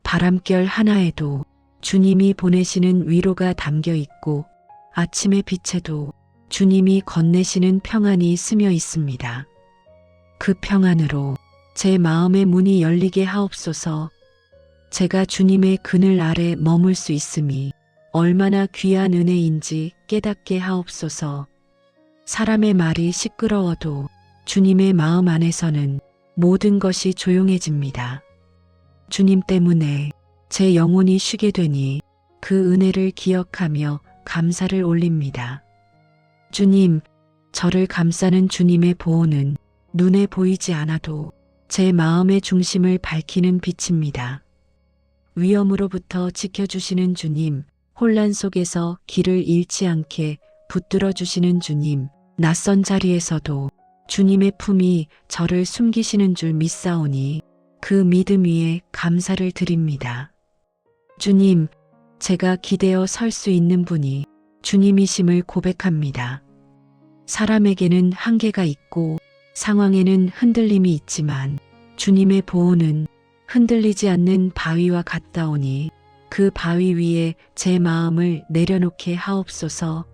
바람결 하나에도 주님이 보내시는 위로가 담겨 있고 아침의 빛에도 주님이 건네시는 평안이 스며 있습니다. 그 평안으로 제 마음의 문이 열리게 하옵소서. 제가 주님의 그늘 아래 머물 수 있음이 얼마나 귀한 은혜인지 깨닫게 하옵소서. 사람의 말이 시끄러워도 주님의 마음 안에서는 모든 것이 조용해집니다. 주님 때문에 제 영혼이 쉬게 되니 그 은혜를 기억하며 감사를 올립니다. 주님, 저를 감싸는 주님의 보호는 눈에 보이지 않아도 제 마음의 중심을 밝히는 빛입니다. 위험으로부터 지켜주시는 주님, 혼란 속에서 길을 잃지 않게 붙들어 주시는 주님, 낯선 자리에서도 주님의 품이 저를 숨기시는 줄 믿사오니 그 믿음 위에 감사를 드립니다. 주님, 제가 기대어 설 수 있는 분이 주님이심을 고백합니다. 사람에게는 한계가 있고 상황에는 흔들림이 있지만 주님의 보호는 흔들리지 않는 바위와 같다오니 그 바위 위에 제 마음을 내려놓게 하옵소서.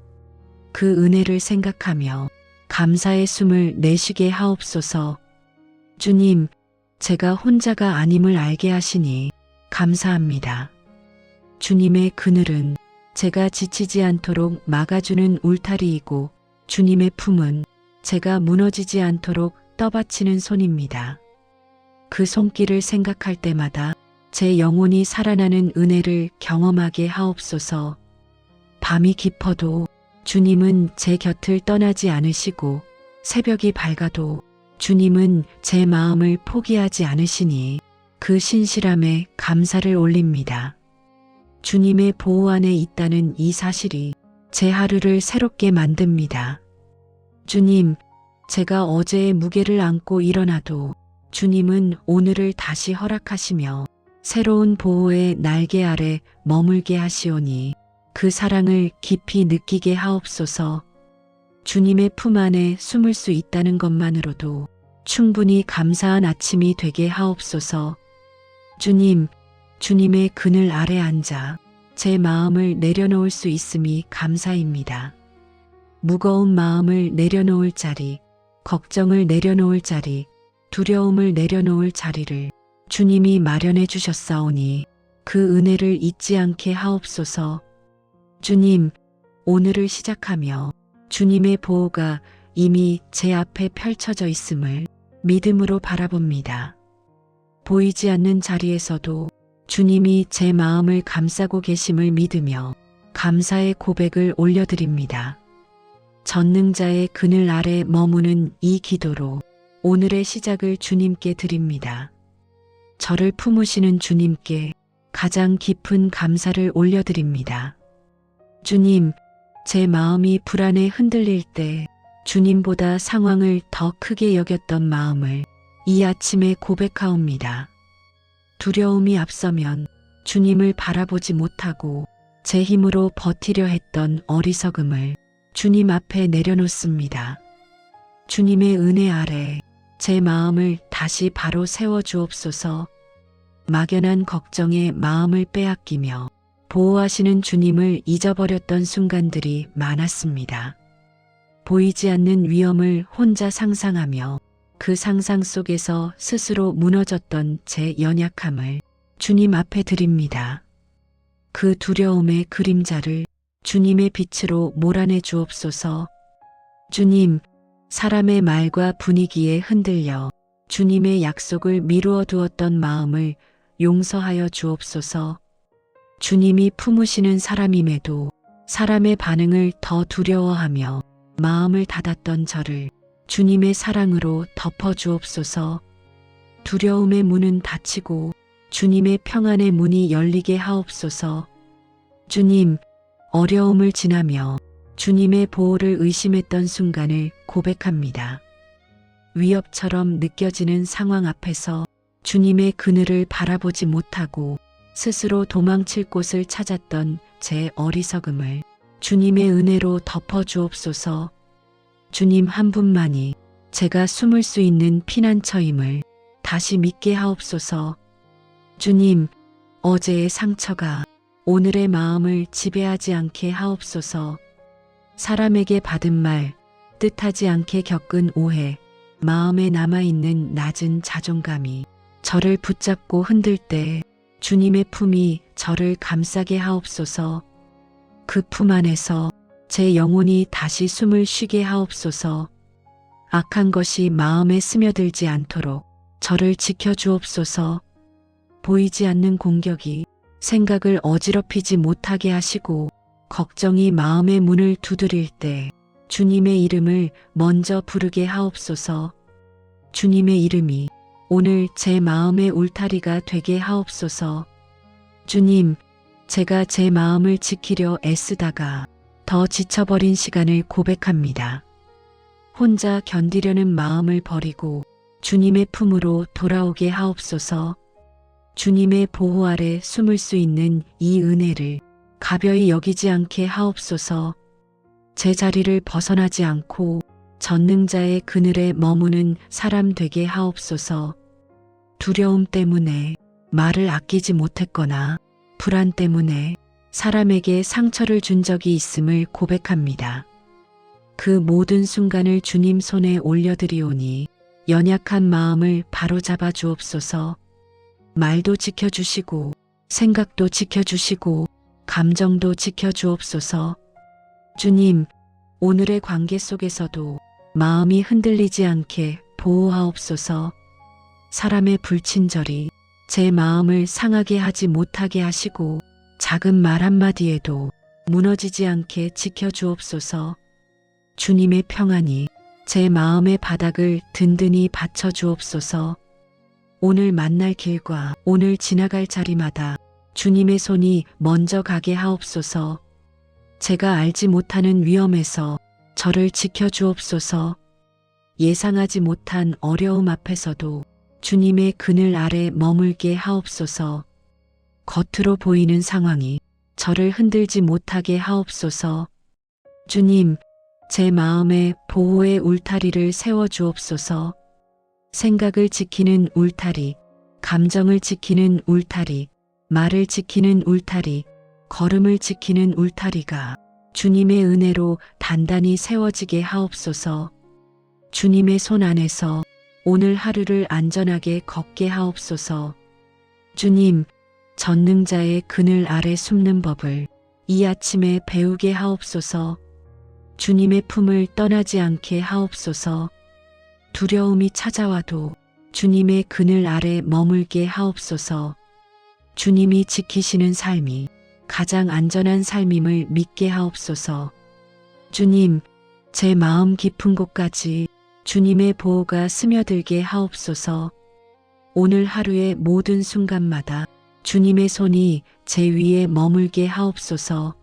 그 은혜를 생각하며 감사의 숨을 내쉬게 하옵소서. 주님, 제가 혼자가 아님을 알게 하시니 감사합니다. 주님의 그늘은 제가 지치지 않도록 막아주는 울타리이고 주님의 품은 제가 무너지지 않도록 떠받치는 손입니다. 그 손길을 생각할 때마다 제 영혼이 살아나는 은혜를 경험하게 하옵소서. 밤이 깊어도 주님은 제 곁을 떠나지 않으시고 새벽이 밝아도 주님은 제 마음을 포기하지 않으시니 그 신실함에 감사를 올립니다. 주님의 보호 안에 있다는 이 사실이 제 하루를 새롭게 만듭니다. 주님, 제가 어제의 무게를 안고 일어나도 주님은 오늘을 다시 허락하시며 새로운 보호의 날개 아래 머물게 하시오니 그 사랑을 깊이 느끼게 하옵소서. 주님의 품 안에 숨을 수 있다는 것만으로도 충분히 감사한 아침이 되게 하옵소서. 주님, 주님의 그늘 아래 앉아 제 마음을 내려놓을 수 있음이 감사입니다. 무거운 마음을 내려놓을 자리, 걱정을 내려놓을 자리, 두려움을 내려놓을 자리를 주님이 마련해 주셨사오니 그 은혜를 잊지 않게 하옵소서. 주님, 오늘을 시작하며 주님의 보호가 이미 제 앞에 펼쳐져 있음을 믿음으로 바라봅니다. 보이지 않는 자리에서도 주님이 제 마음을 감싸고 계심을 믿으며 감사의 고백을 올려드립니다. 전능자의 그늘 아래 머무는 이 기도로 오늘의 시작을 주님께 드립니다. 저를 품으시는 주님께 가장 깊은 감사를 올려드립니다. 주님, 제 마음이 불안에 흔들릴 때 주님보다 상황을 더 크게 여겼던 마음을 이 아침에 고백하옵니다. 두려움이 앞서면 주님을 바라보지 못하고 제 힘으로 버티려 했던 어리석음을 주님 앞에 내려놓습니다. 주님의 은혜 아래 제 마음을 다시 바로 세워 주옵소서. 막연한 걱정에 마음을 빼앗기며 보호하시는 주님을 잊어버렸던 순간들이 많았습니다. 보이지 않는 위험을 혼자 상상하며 그 상상 속에서 스스로 무너졌던 제 연약함을 주님 앞에 드립니다. 그 두려움의 그림자를 주님의 빛으로 몰아내 주옵소서. 주님, 사람의 말과 분위기에 흔들려 주님의 약속을 미루어 두었던 마음을 용서하여 주옵소서. 주님이 품으시는 사람임에도 사람의 반응을 더 두려워하며 마음을 닫았던 저를 주님의 사랑으로 덮어 주옵소서. 두려움의 문은 닫히고 주님의 평안의 문이 열리게 하옵소서. 주님, 어려움을 지나며 주님의 보호를 의심했던 순간을 고백합니다. 위협처럼 느껴지는 상황 앞에서 주님의 그늘을 바라보지 못하고 스스로 도망칠 곳을 찾았던 제 어리석음을 주님의 은혜로 덮어 주옵소서. 주님 한 분만이 제가 숨을 수 있는 피난처임을 다시 믿게 하옵소서. 주님, 어제의 상처가 오늘의 마음을 지배하지 않게 하옵소서. 사람에게 받은 말, 뜻하지 않게 겪은 오해, 마음에 남아있는 낮은 자존감이 저를 붙잡고 흔들 때 주님의 품이 저를 감싸게 하옵소서. 그 품 안에서 제 영혼이 다시 숨을 쉬게 하옵소서. 악한 것이 마음에 스며들지 않도록 저를 지켜주옵소서. 보이지 않는 공격이 생각을 어지럽히지 못하게 하시고 걱정이 마음의 문을 두드릴 때 주님의 이름을 먼저 부르게 하옵소서. 주님의 이름이 오늘 제 마음의 울타리가 되게 하옵소서. 주님, 제가 제 마음을 지키려 애쓰다가 더 지쳐버린 시간을 고백합니다. 혼자 견디려는 마음을 버리고 주님의 품으로 돌아오게 하옵소서. 주님의 보호 아래 숨을 수 있는 이 은혜를 가벼이 여기지 않게 하옵소서. 제 자리를 벗어나지 않고 전능자의 그늘에 머무는 사람 되게 하옵소서. 두려움 때문에 말을 아끼지 못했거나 불안 때문에 사람에게 상처를 준 적이 있음을 고백합니다. 그 모든 순간을 주님 손에 올려드리오니 연약한 마음을 바로잡아 주옵소서. 말도 지켜주시고 생각도 지켜주시고 감정도 지켜주옵소서. 주님, 오늘의 관계 속에서도 마음이 흔들리지 않게 보호하옵소서. 사람의 불친절이 제 마음을 상하게 하지 못하게 하시고 작은 말 한마디에도 무너지지 않게 지켜주옵소서. 주님의 평안이 제 마음의 바닥을 든든히 받쳐주옵소서. 오늘 만날 길과 오늘 지나갈 자리마다 주님의 손이 먼저 가게 하옵소서. 제가 알지 못하는 위험에서 저를 지켜주옵소서. 예상하지 못한 어려움 앞에서도 주님의 그늘 아래 머물게 하옵소서. 겉으로 보이는 상황이 저를 흔들지 못하게 하옵소서. 주님, 제 마음에 보호의 울타리를 세워주옵소서. 생각을 지키는 울타리, 감정을 지키는 울타리, 말을 지키는 울타리, 걸음을 지키는 울타리가 주님의 은혜로 단단히 세워지게 하옵소서. 주님의 손 안에서 오늘 하루를 안전하게 걷게 하옵소서. 주님, 전능자의 그늘 아래 숨는 법을 이 아침에 배우게 하옵소서. 주님의 품을 떠나지 않게 하옵소서. 두려움이 찾아와도 주님의 그늘 아래 머물게 하옵소서. 주님이 지키시는 삶이 가장 안전한 삶임을 믿게 하옵소서. 주님, 제 마음 깊은 곳까지 주님의 보호가 스며들게 하옵소서. 오늘 하루의 모든 순간마다 주님의 손이 제 위에 머물게 하옵소서.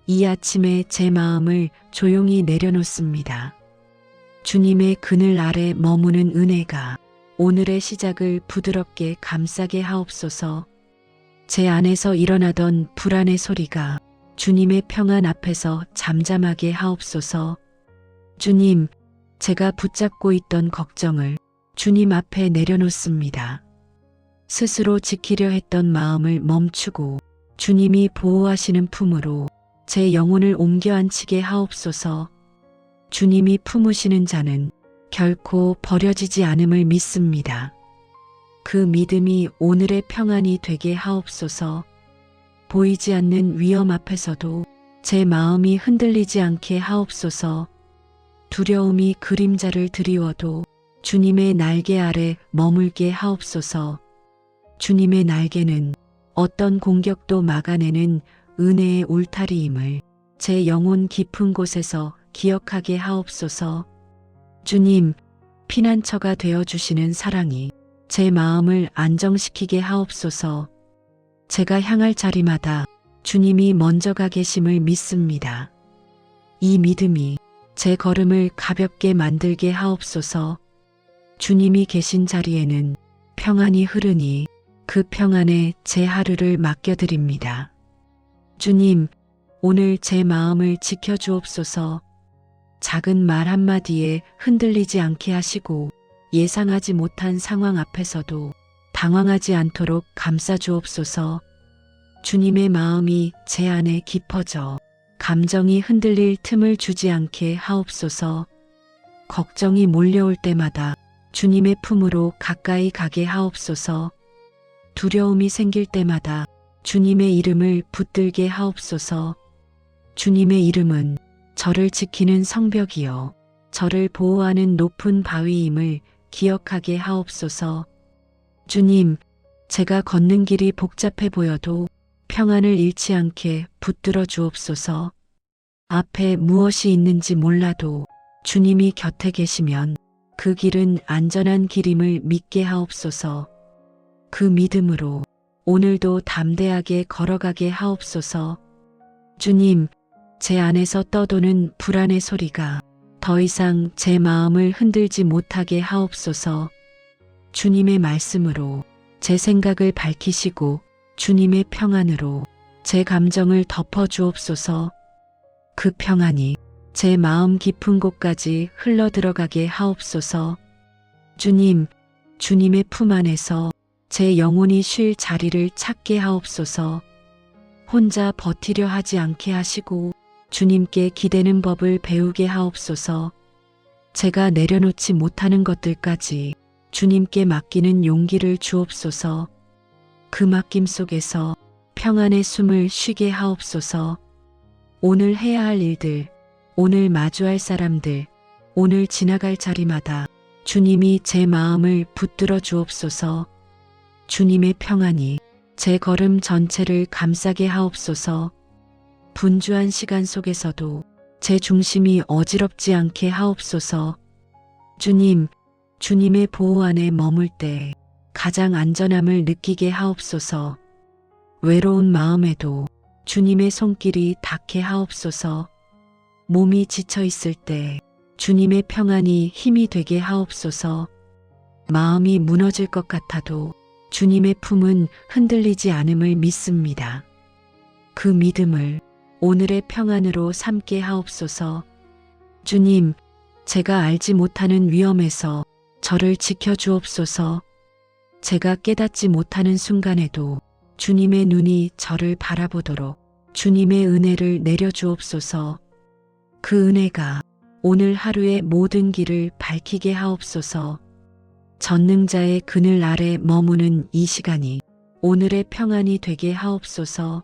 이 아침에 제 마음을 조용히 내려놓습니다. 주님의 그늘 아래 머무는 은혜가 오늘의 시작을 부드럽게 감싸게 하옵소서. 제 안에서 일어나던 불안의 소리가 주님의 평안 앞에서 잠잠하게 하옵소서. 주님, 제가 붙잡고 있던 걱정을 주님 앞에 내려놓습니다. 스스로 지키려 했던 마음을 멈추고 주님이 보호하시는 품으로 제 영혼을 옮겨 앉히게 하옵소서. 주님이 품으시는 자는 결코 버려지지 않음을 믿습니다. 그 믿음이 오늘의 평안이 되게 하옵소서. 보이지 않는 위험 앞에서도 제 마음이 흔들리지 않게 하옵소서. 두려움이 그림자를 드리워도 주님의 날개 아래 머물게 하옵소서. 주님의 날개는 어떤 공격도 막아내는 은혜의 울타리임을 제 영혼 깊은 곳에서 기억하게 하옵소서. 주님, 피난처가 되어주시는 사랑이 제 마음을 안정시키게 하옵소서. 제가 향할 자리마다 주님이 먼저 가 계심을 믿습니다. 이 믿음이 제 걸음을 가볍게 만들게 하옵소서. 주님이 계신 자리에는 평안이 흐르니 그 평안에 제 하루를 맡겨드립니다. 주님, 오늘 제 마음을 지켜주옵소서. 작은 말 한마디에 흔들리지 않게 하시고 예상하지 못한 상황 앞에서도 당황하지 않도록 감싸주옵소서. 주님의 마음이 제 안에 깊어져 감정이 흔들릴 틈을 주지 않게 하옵소서. 걱정이 몰려올 때마다 주님의 품으로 가까이 가게 하옵소서. 두려움이 생길 때마다 주님의 이름을 붙들게 하옵소서. 주님의 이름은 저를 지키는 성벽이요 저를 보호하는 높은 바위임을 기억하게 하옵소서. 주님, 제가 걷는 길이 복잡해 보여도 평안을 잃지 않게 붙들어 주옵소서. 앞에 무엇이 있는지 몰라도 주님이 곁에 계시면 그 길은 안전한 길임을 믿게 하옵소서. 그 믿음으로 오늘도 담대하게 걸어가게 하옵소서. 주님, 제 안에서 떠도는 불안의 소리가 더 이상 제 마음을 흔들지 못하게 하옵소서. 주님의 말씀으로 제 생각을 밝히시고 주님의 평안으로 제 감정을 덮어주옵소서. 그 평안이 제 마음 깊은 곳까지 흘러들어가게 하옵소서. 주님, 주님의 품 안에서 제 영혼이 쉴 자리를 찾게 하옵소서. 혼자 버티려 하지 않게 하시고 주님께 기대는 법을 배우게 하옵소서. 제가 내려놓지 못하는 것들까지 주님께 맡기는 용기를 주옵소서. 그 맡김 속에서 평안의 숨을 쉬게 하옵소서. 오늘 해야 할 일들, 오늘 마주할 사람들, 오늘 지나갈 자리마다 주님이 제 마음을 붙들어 주옵소서. 주님의 평안이 제 걸음 전체를 감싸게 하옵소서. 분주한 시간 속에서도 제 중심이 어지럽지 않게 하옵소서. 주님, 주님의 보호 안에 머물 때 가장 안전함을 느끼게 하옵소서. 외로운 마음에도 주님의 손길이 닿게 하옵소서. 몸이 지쳐 있을 때 주님의 평안이 힘이 되게 하옵소서. 마음이 무너질 것 같아도 주님의 품은 흔들리지 않음을 믿습니다. 그 믿음을 오늘의 평안으로 삼게 하옵소서. 주님, 제가 알지 못하는 위험에서 저를 지켜주옵소서. 제가 깨닫지 못하는 순간에도 주님의 눈이 저를 바라보도록 주님의 은혜를 내려주옵소서. 그 은혜가 오늘 하루의 모든 길을 밝히게 하옵소서. 전능자의 그늘 아래 머무는 이 시간이 오늘의 평안이 되게 하옵소서.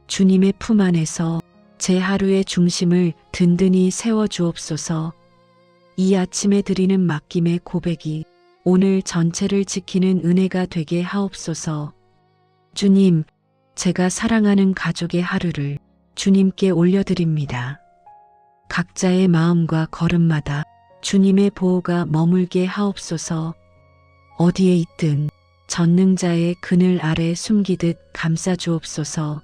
주님의 품 안에서 제 하루의 중심을 든든히 세워주옵소서. 이 아침에 드리는 맡김의 고백이 오늘 전체를 지키는 은혜가 되게 하옵소서. 주님, 제가 사랑하는 가족의 하루를 주님께 올려드립니다. 각자의 마음과 걸음마다 주님의 보호가 머물게 하옵소서. 어디에 있든 전능자의 그늘 아래 숨기듯 감싸주옵소서.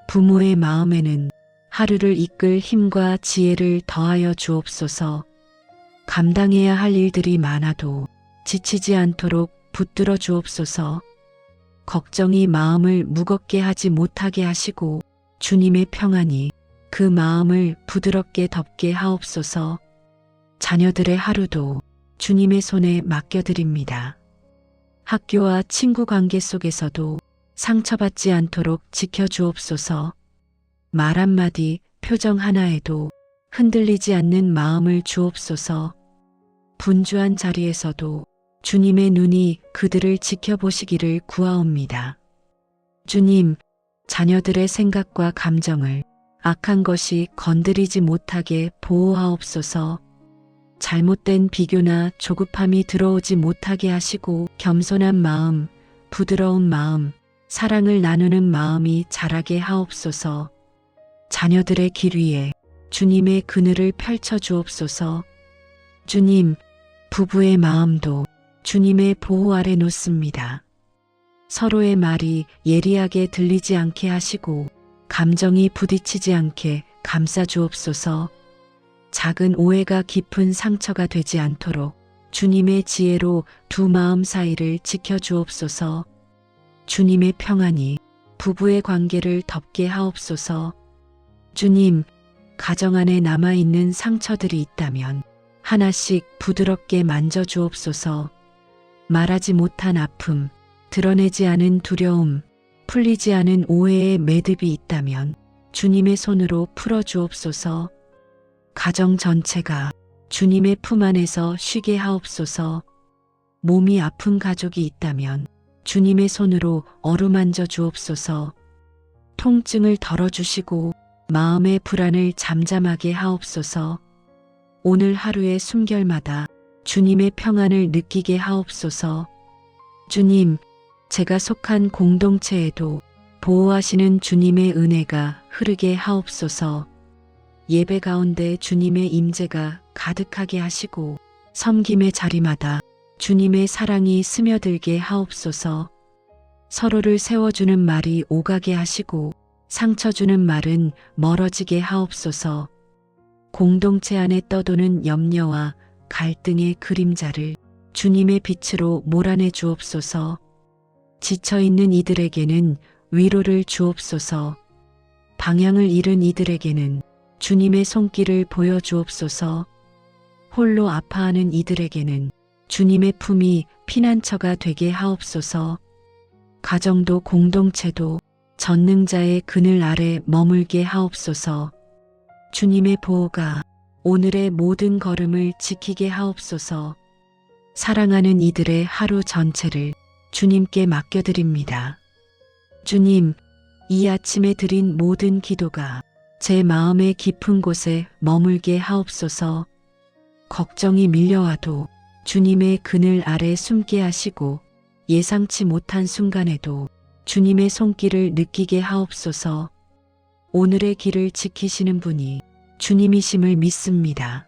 부모의 마음에는 하루를 이끌 힘과 지혜를 더하여 주옵소서. 감당해야 할 일들이 많아도 지치지 않도록 붙들어 주옵소서. 걱정이 마음을 무겁게 하지 못하게 하시고 주님의 평안이 그 마음을 부드럽게 덮게 하옵소서. 자녀들의 하루도 주님의 손에 맡겨드립니다. 학교와 친구 관계 속에서도 상처받지 않도록 지켜주옵소서. 말 한마디, 표정 하나에도 흔들리지 않는 마음을 주옵소서. 분주한 자리에서도 주님의 눈이 그들을 지켜보시기를 구하옵니다. 주님, 자녀들의 생각과 감정을 악한 것이 건드리지 못하게 보호하옵소서. 잘못된 비교나 조급함이 들어오지 못하게 하시고 겸손한 마음, 부드러운 마음, 사랑을 나누는 마음이 자라게 하옵소서. 자녀들의 길 위에 주님의 그늘을 펼쳐 주옵소서. 주님, 부부의 마음도 주님의 보호 아래 놓습니다. 서로의 말이 예리하게 들리지 않게 하시고 감정이 부딪히지 않게 감싸 주옵소서. 작은 오해가 깊은 상처가 되지 않도록 주님의 지혜로 두 마음 사이를 지켜 주옵소서. 주님의 평안이 부부의 관계를 덮게 하옵소서. 주님, 가정 안에 남아있는 상처들이 있다면 하나씩 부드럽게 만져 주옵소서. 말하지 못한 아픔, 드러내지 않은 두려움, 풀리지 않은 오해의 매듭이 있다면 주님의 손으로 풀어 주옵소서. 가정 전체가 주님의 품 안에서 쉬게 하옵소서. 몸이 아픈 가족이 있다면 주님의 손으로 어루만져 주옵소서. 통증을 덜어주시고 마음의 불안을 잠잠하게 하옵소서. 오늘 하루의 숨결마다 주님의 평안을 느끼게 하옵소서. 주님, 제가 속한 공동체에도 보호하시는 주님의 은혜가 흐르게 하옵소서. 예배 가운데 주님의 임재가 가득하게 하시고 섬김의 자리마다 주님의 사랑이 스며들게 하옵소서. 서로를 세워주는 말이 오가게 하시고 상처 주는 말은 멀어지게 하옵소서. 공동체 안에 떠도는 염려와 갈등의 그림자를 주님의 빛으로 몰아내 주옵소서. 지쳐있는 이들에게는 위로를 주옵소서. 방향을 잃은 이들에게는 주님의 손길을 보여주옵소서. 홀로 아파하는 이들에게는 주님의 품이 피난처가 되게 하옵소서. 가정도 공동체도 전능자의 그늘 아래 머물게 하옵소서. 주님의 보호가 오늘의 모든 걸음을 지키게 하옵소서. 사랑하는 이들의 하루 전체를 주님께 맡겨드립니다. 주님, 이 아침에 드린 모든 기도가 제 마음의 깊은 곳에 머물게 하옵소서. 걱정이 밀려와도 주님의 그늘 아래 숨게 하시고 예상치 못한 순간에도 주님의 손길을 느끼게 하옵소서. 오늘의 길을 지키시는 분이 주님이심을 믿습니다.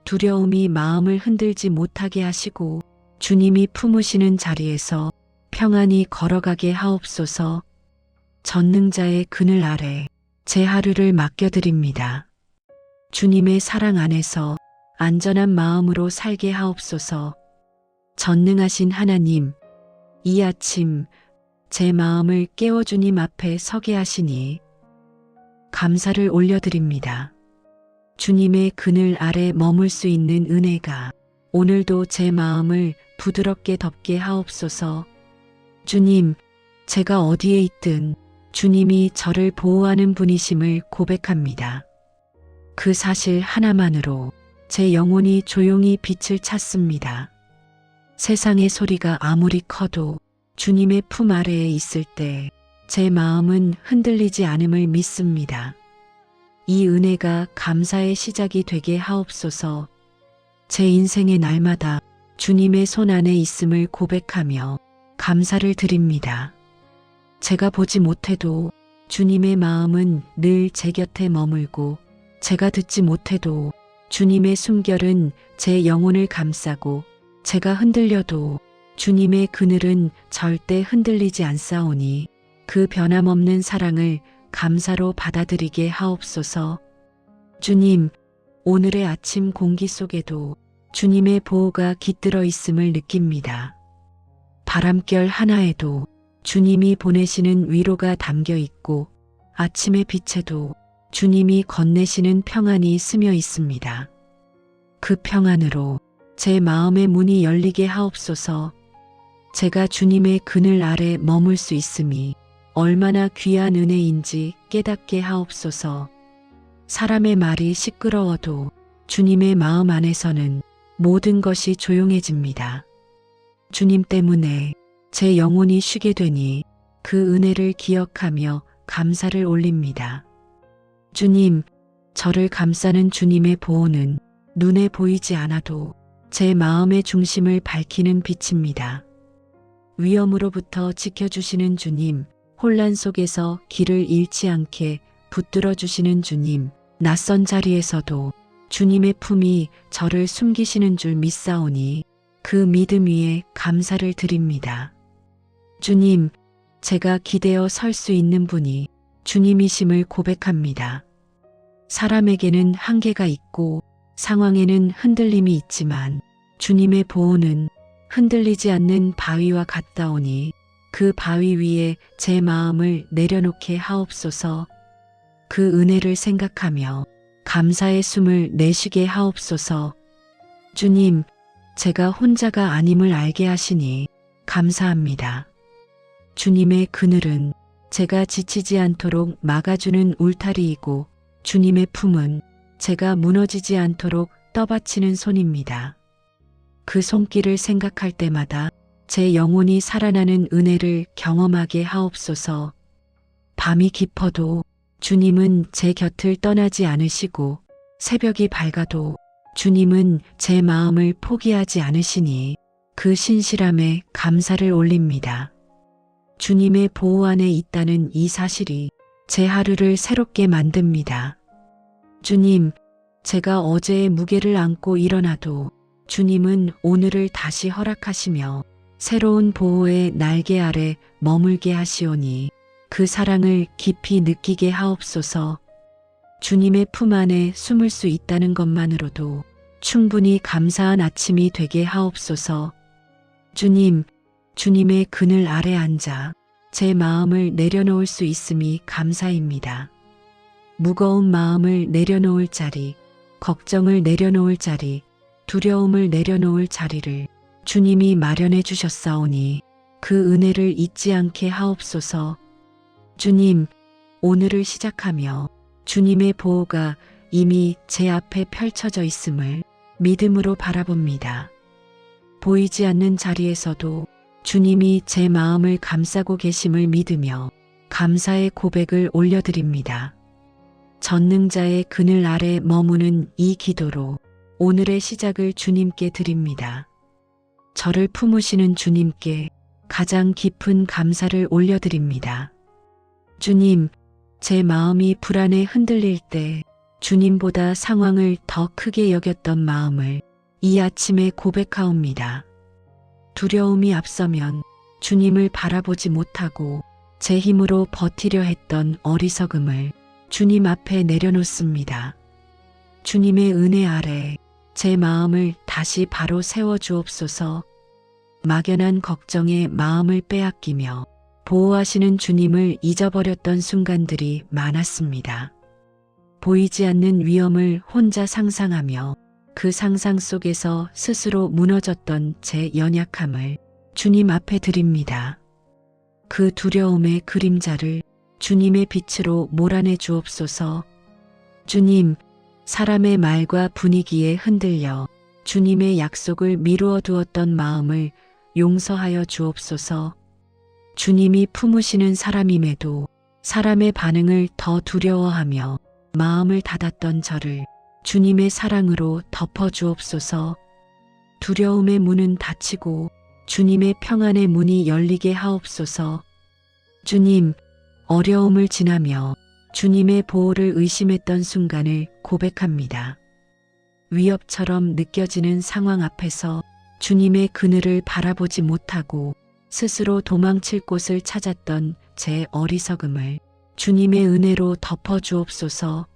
두려움이 마음을 흔들지 못하게 하시고 주님이 품으시는 자리에서 평안히 걸어가게 하옵소서. 전능자의 그늘 아래 제 하루를 맡겨드립니다. 주님의 사랑 안에서 안전한 마음으로 살게 하옵소서. 전능하신 하나님, 이 아침 제 마음을 깨워 주님 앞에 서게 하시니 감사를 올려드립니다. 주님의 그늘 아래 머물 수 있는 은혜가 오늘도 제 마음을 부드럽게 덮게 하옵소서. 주님, 제가 어디에 있든 주님이 저를 보호하는 분이심을 고백합니다. 그 사실 하나만으로 제 영혼이 조용히 빛을 찾습니다. 세상의 소리가 아무리 커도 주님의 품 아래에 있을 때 제 마음은 흔들리지 않음을 믿습니다. 이 은혜가 감사의 시작이 되게 하옵소서. 제 인생의 날마다 주님의 손 안에 있음을 고백하며 감사를 드립니다. 제가 보지 못해도 주님의 마음은 늘 제 곁에 머물고 제가 듣지 못해도 주님의 숨결은 제 영혼을 감싸고 제가 흔들려도 주님의 그늘은 절대 흔들리지 않사오니 그 변함없는 사랑을 감사로 받아들이게 하옵소서. 주님, 오늘의 아침 공기 속에도 주님의 보호가 깃들어 있음을 느낍니다. 바람결 하나에도 주님이 보내시는 위로가 담겨 있고 아침의 빛에도 주님이 건네시는 평안이 스며 있습니다. 그 평안으로 제 마음의 문이 열리게 하옵소서. 제가 주님의 그늘 아래 머물 수 있음이 얼마나 귀한 은혜인지 깨닫게 하옵소서. 사람의 말이 시끄러워도 주님의 마음 안에서는 모든 것이 조용해집니다. 주님 때문에 제 영혼이 쉬게 되니 그 은혜를 기억하며 감사를 올립니다. 주님, 저를 감싸는 주님의 보호는 눈에 보이지 않아도 제 마음의 중심을 밝히는 빛입니다. 위험으로부터 지켜주시는 주님, 혼란 속에서 길을 잃지 않게 붙들어 주시는 주님, 낯선 자리에서도 주님의 품이 저를 숨기시는 줄 믿사오니 그 믿음 위에 감사를 드립니다. 주님, 제가 기대어 설 수 있는 분이 주님이심을 고백합니다. 사람에게는 한계가 있고 상황에는 흔들림이 있지만 주님의 보호는 흔들리지 않는 바위와 같다오니 그 바위 위에 제 마음을 내려놓게 하옵소서. 그 은혜를 생각하며 감사의 숨을 내쉬게 하옵소서. 주님, 제가 혼자가 아님을 알게 하시니 감사합니다. 주님의 그늘은 제가 지치지 않도록 막아주는 울타리이고 주님의 품은 제가 무너지지 않도록 떠받치는 손입니다. 그 손길을 생각할 때마다 제 영혼이 살아나는 은혜를 경험하게 하옵소서. 밤이 깊어도 주님은 제 곁을 떠나지 않으시고 새벽이 밝아도 주님은 제 마음을 포기하지 않으시니 그 신실함에 감사를 올립니다. 주님의 보호 안에 있다는 이 사실이 제 하루를 새롭게 만듭니다. 주님, 제가 어제의 무게를 안고 일어나도 주님은 오늘을 다시 허락하시며 새로운 보호의 날개 아래 머물게 하시오니 그 사랑을 깊이 느끼게 하옵소서. 주님의 품 안에 숨을 수 있다는 것만으로도 충분히 감사한 아침이 되게 하옵소서. 주님, 주님의 그늘 아래 앉아 제 마음을 내려놓을 수 있음이 감사입니다. 무거운 마음을 내려놓을 자리, 걱정을 내려놓을 자리, 두려움을 내려놓을 자리를 주님이 마련해 주셨사오니 그 은혜를 잊지 않게 하옵소서. 주님, 오늘을 시작하며 주님의 보호가 이미 제 앞에 펼쳐져 있음을 믿음으로 바라봅니다. 보이지 않는 자리에서도 주님이 제 마음을 감싸고 계심을 믿으며 감사의 고백을 올려드립니다. 전능자의 그늘 아래 머무는 이 기도로 오늘의 시작을 주님께 드립니다. 저를 품으시는 주님께 가장 깊은 감사를 올려드립니다. 주님, 제 마음이 불안에 흔들릴 때 주님보다 상황을 더 크게 여겼던 마음을 이 아침에 고백하옵니다. 두려움이 앞서면 주님을 바라보지 못하고 제 힘으로 버티려 했던 어리석음을 주님 앞에 내려놓습니다. 주님의 은혜 아래 제 마음을 다시 바로 세워주옵소서. 막연한 걱정에 마음을 빼앗기며 보호하시는 주님을 잊어버렸던 순간들이 많았습니다. 보이지 않는 위험을 혼자 상상하며 그 상상 속에서 스스로 무너졌던 제 연약함을 주님 앞에 드립니다. 그 두려움의 그림자를 주님의 빛으로 몰아내 주옵소서. 주님, 사람의 말과 분위기에 흔들려 주님의 약속을 미루어 두었던 마음을 용서하여 주옵소서. 주님이 품으시는 사람임에도 사람의 반응을 더 두려워하며 마음을 닫았던 저를 주님의 사랑으로 덮어 주옵소서. 두려움의 문은 닫히고 주님의 평안의 문이 열리게 하옵소서. 주님, 어려움을 지나며 주님의 보호를 의심했던 순간을 고백합니다. 위협처럼 느껴지는 상황 앞에서 주님의 그늘을 바라보지 못하고 스스로 도망칠 곳을 찾았던 제 어리석음을 주님의 은혜로 덮어 주옵소서.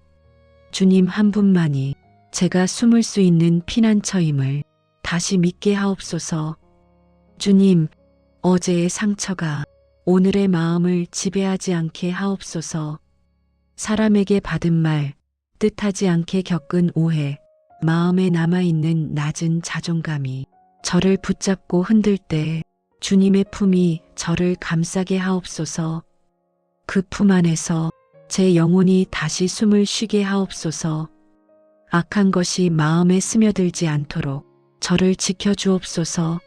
주님 한 분만이 제가 숨을 수 있는 피난처임을 다시 믿게 하옵소서. 주님, 어제의 상처가 오늘의 마음을 지배하지 않게 하옵소서. 사람에게 받은 말, 뜻하지 않게 겪은 오해, 마음에 남아있는 낮은 자존감이 저를 붙잡고 흔들 때 주님의 품이 저를 감싸게 하옵소서. 그 품 안에서 제 영혼이 다시 숨을 쉬게 하옵소서. 악한 것이 마음에 스며들지 않도록 저를 지켜주옵소서.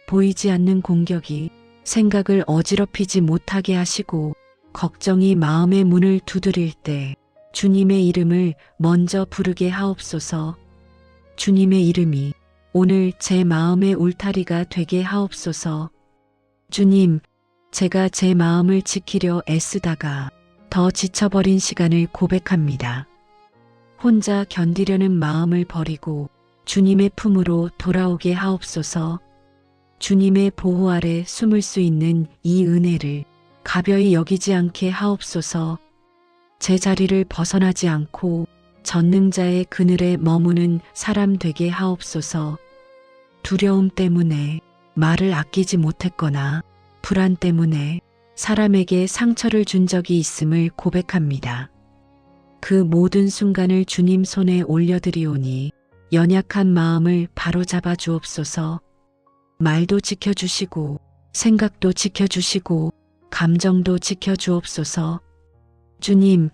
보이지 않는 공격이 생각을 어지럽히지 못하게 하시고 걱정이 마음의 문을 두드릴 때 주님의 이름을 먼저 부르게 하옵소서. 주님의 이름이 오늘 제 마음의 울타리가 되게 하옵소서. 주님, 제가 제 마음을 지키려 애쓰다가 더 지쳐버린 시간을 고백합니다. 혼자 견디려는 마음을 버리고 주님의 품으로 돌아오게 하옵소서. 주님의 보호 아래 숨을 수 있는 이 은혜를 가벼이 여기지 않게 하옵소서. 제 자리를 벗어나지 않고 전능자의 그늘에 머무는 사람 되게 하옵소서. 두려움 때문에 말을 아끼지 못했거나 불안 때문에 사람에게 상처를 준 적이 있음을 고백합니다. 그 모든 순간을 주님 손에 올려드리오니 연약한 마음을 바로잡아 주옵소서. 말도 지켜주시고 생각도 지켜주시고 감정도 지켜주옵소서. 주님,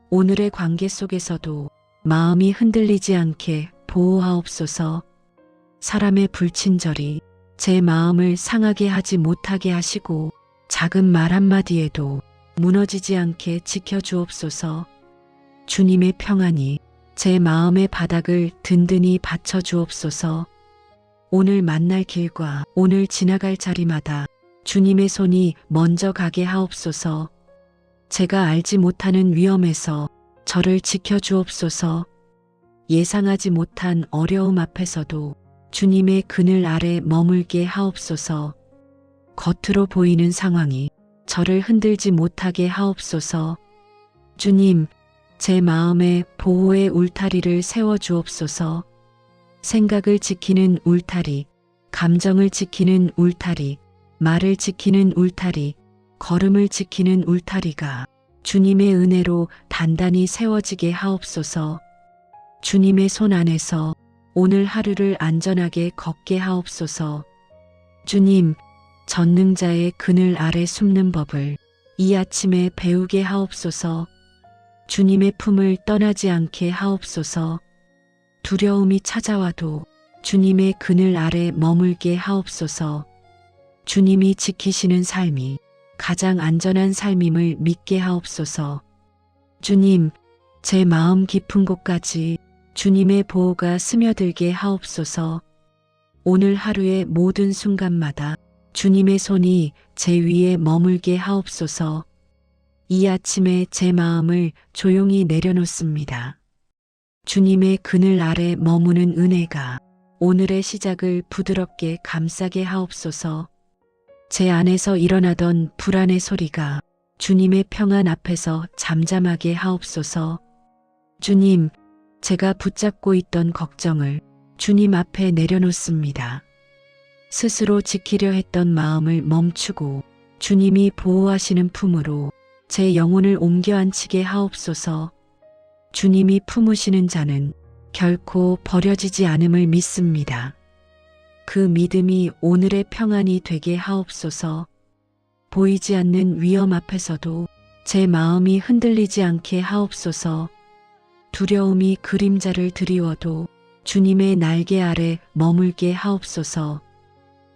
오늘의 관계 속에서도 마음이 흔들리지 않게 보호하옵소서. 사람의 불친절이 제 마음을 상하게 하지 못하게 하시고 작은 말 한마디에도 무너지지 않게 지켜주옵소서. 주님의 평안이 제 마음의 바닥을 든든히 받쳐주옵소서. 오늘 만날 길과 오늘 지나갈 자리마다 주님의 손이 먼저 가게 하옵소서. 제가 알지 못하는 위험에서 저를 지켜주옵소서. 예상하지 못한 어려움 앞에서도 주님의 그늘 아래 머물게 하옵소서. 겉으로 보이는 상황이 저를 흔들지 못하게 하옵소서. 주님, 제 마음에 보호의 울타리를 세워주옵소서. 생각을 지키는 울타리, 감정을 지키는 울타리, 말을 지키는 울타리, 걸음을 지키는 울타리가 주님의 은혜로 단단히 세워지게 하옵소서. 주님의 손 안에서 오늘 하루를 안전하게 걷게 하옵소서. 주님, 전능자의 그늘 아래 숨는 법을 이 아침에 배우게 하옵소서. 주님의 품을 떠나지 않게 하옵소서. 두려움이 찾아와도 주님의 그늘 아래 머물게 하옵소서. 주님이 지키시는 삶이 가장 안전한 삶임을 믿게 하옵소서. 주님, 제 마음 깊은 곳까지 주님의 보호가 스며들게 하옵소서. 오늘 하루의 모든 순간마다 주님의 손이 제 위에 머물게 하옵소서. 이 아침에 제 마음을 조용히 내려놓습니다. 주님의 그늘 아래 머무는 은혜가 오늘의 시작을 부드럽게 감싸게 하옵소서. 제 안에서 일어나던 불안의 소리가 주님의 평안 앞에서 잠잠하게 하옵소서. 주님, 제가 붙잡고 있던 걱정을 주님 앞에 내려놓습니다. 스스로 지키려 했던 마음을 멈추고 주님이 보호하시는 품으로 제 영혼을 옮겨 앉히게 하옵소서. 주님이 품으시는 자는 결코 버려지지 않음을 믿습니다. 그 믿음이 오늘의 평안이 되게 하옵소서. 보이지 않는 위험 앞에서도 제 마음이 흔들리지 않게 하옵소서. 두려움이 그림자를 드리워도 주님의 날개 아래 머물게 하옵소서.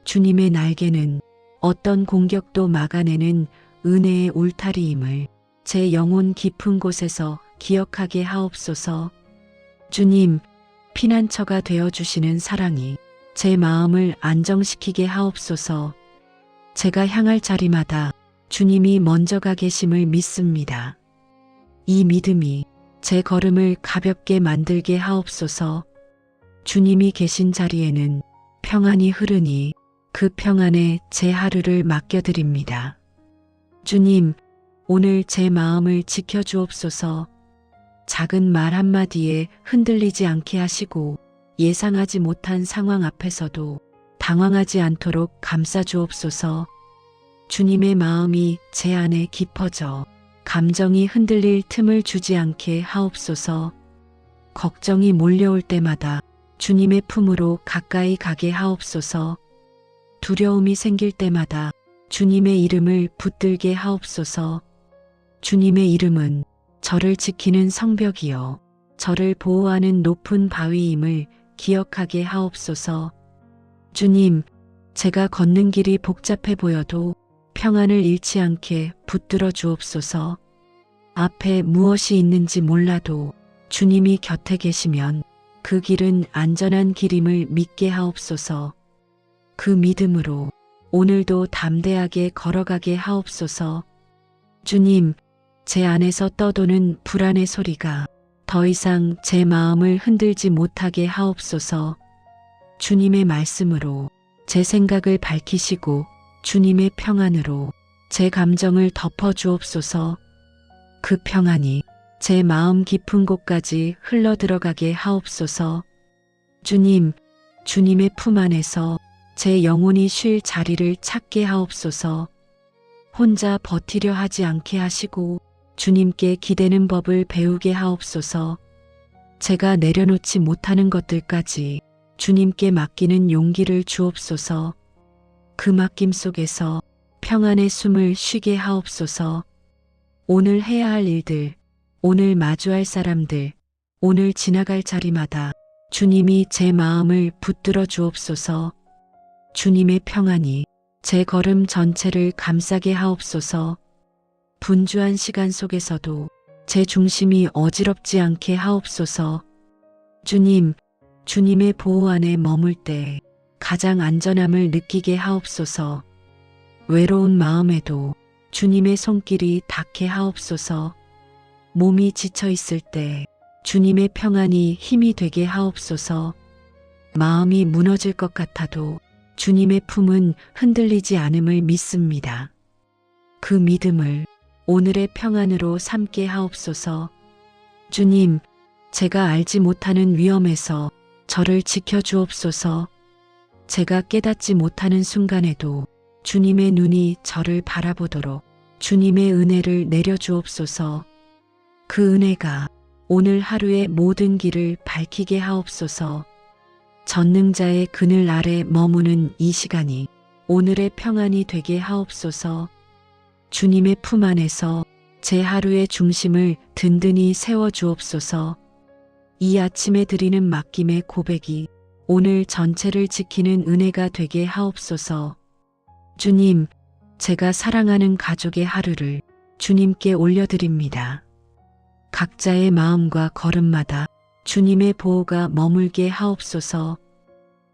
주님의 날개는 어떤 공격도 막아내는 은혜의 울타리임을 제 영혼 깊은 곳에서 기억하게 하옵소서. 주님, 피난처가 되어주시는 사랑이 제 마음을 안정시키게 하옵소서. 제가 향할 자리마다 주님이 먼저 가 계심을 믿습니다. 이 믿음이 제 걸음을 가볍게 만들게 하옵소서. 주님이 계신 자리에는 평안이 흐르니 그 평안에 제 하루를 맡겨드립니다. 주님, 오늘 제 마음을 지켜주옵소서. 작은 말 한마디에 흔들리지 않게 하시고 예상하지 못한 상황 앞에서도 당황하지 않도록 감싸주옵소서. 주님의 마음이 제 안에 깊어져 감정이 흔들릴 틈을 주지 않게 하옵소서. 걱정이 몰려올 때마다 주님의 품으로 가까이 가게 하옵소서. 두려움이 생길 때마다 주님의 이름을 붙들게 하옵소서. 주님의 이름은 저를 지키는 성벽이요 저를 보호하는 높은 바위임을 기억하게 하옵소서. 주님, 제가 걷는 길이 복잡해 보여도 평안을 잃지 않게 붙들어 주옵소서. 앞에 무엇이 있는지 몰라도 주님이 곁에 계시면 그 길은 안전한 길임을 믿게 하옵소서. 그 믿음으로 오늘도 담대하게 걸어가게 하옵소서. 주님, 제 안에서 떠도는 불안의 소리가 더 이상 제 마음을 흔들지 못하게 하옵소서. 주님의 말씀으로 제 생각을 밝히시고 주님의 평안으로 제 감정을 덮어 주옵소서. 그 평안이 제 마음 깊은 곳까지 흘러 들어가게 하옵소서. 주님, 주님의 품 안에서 제 영혼이 쉴 자리를 찾게 하옵소서. 혼자 버티려 하지 않게 하시고 주님께 기대는 법을 배우게 하옵소서. 제가 내려놓지 못하는 것들까지 주님께 맡기는 용기를 주옵소서. 그 맡김 속에서 평안의 숨을 쉬게 하옵소서. 오늘 해야 할 일들, 오늘 마주할 사람들, 오늘 지나갈 자리마다 주님이 제 마음을 붙들어 주옵소서. 주님의 평안이 제 걸음 전체를 감싸게 하옵소서. 분주한 시간 속에서도 제 중심이 어지럽지 않게 하옵소서. 주님, 주님의 보호 안에 머물 때 가장 안전함을 느끼게 하옵소서. 외로운 마음에도 주님의 손길이 닿게 하옵소서. 몸이 지쳐 있을 때 주님의 평안이 힘이 되게 하옵소서. 마음이 무너질 것 같아도 주님의 품은 흔들리지 않음을 믿습니다. 그 믿음을 오늘의 평안으로 삼게 하옵소서. 주님, 제가 알지 못하는 위험에서 저를 지켜주옵소서. 제가 깨닫지 못하는 순간에도 주님의 눈이 저를 바라보도록 주님의 은혜를 내려주옵소서. 그 은혜가 오늘 하루의 모든 길을 밝히게 하옵소서. 전능자의 그늘 아래 머무는 이 시간이 오늘의 평안이 되게 하옵소서. 주님의 품 안에서 제 하루의 중심을 든든히 세워주옵소서. 이 아침에 드리는 맡김의 고백이 오늘 전체를 지키는 은혜가 되게 하옵소서. 주님, 제가 사랑하는 가족의 하루를 주님께 올려드립니다. 각자의 마음과 걸음마다 주님의 보호가 머물게 하옵소서.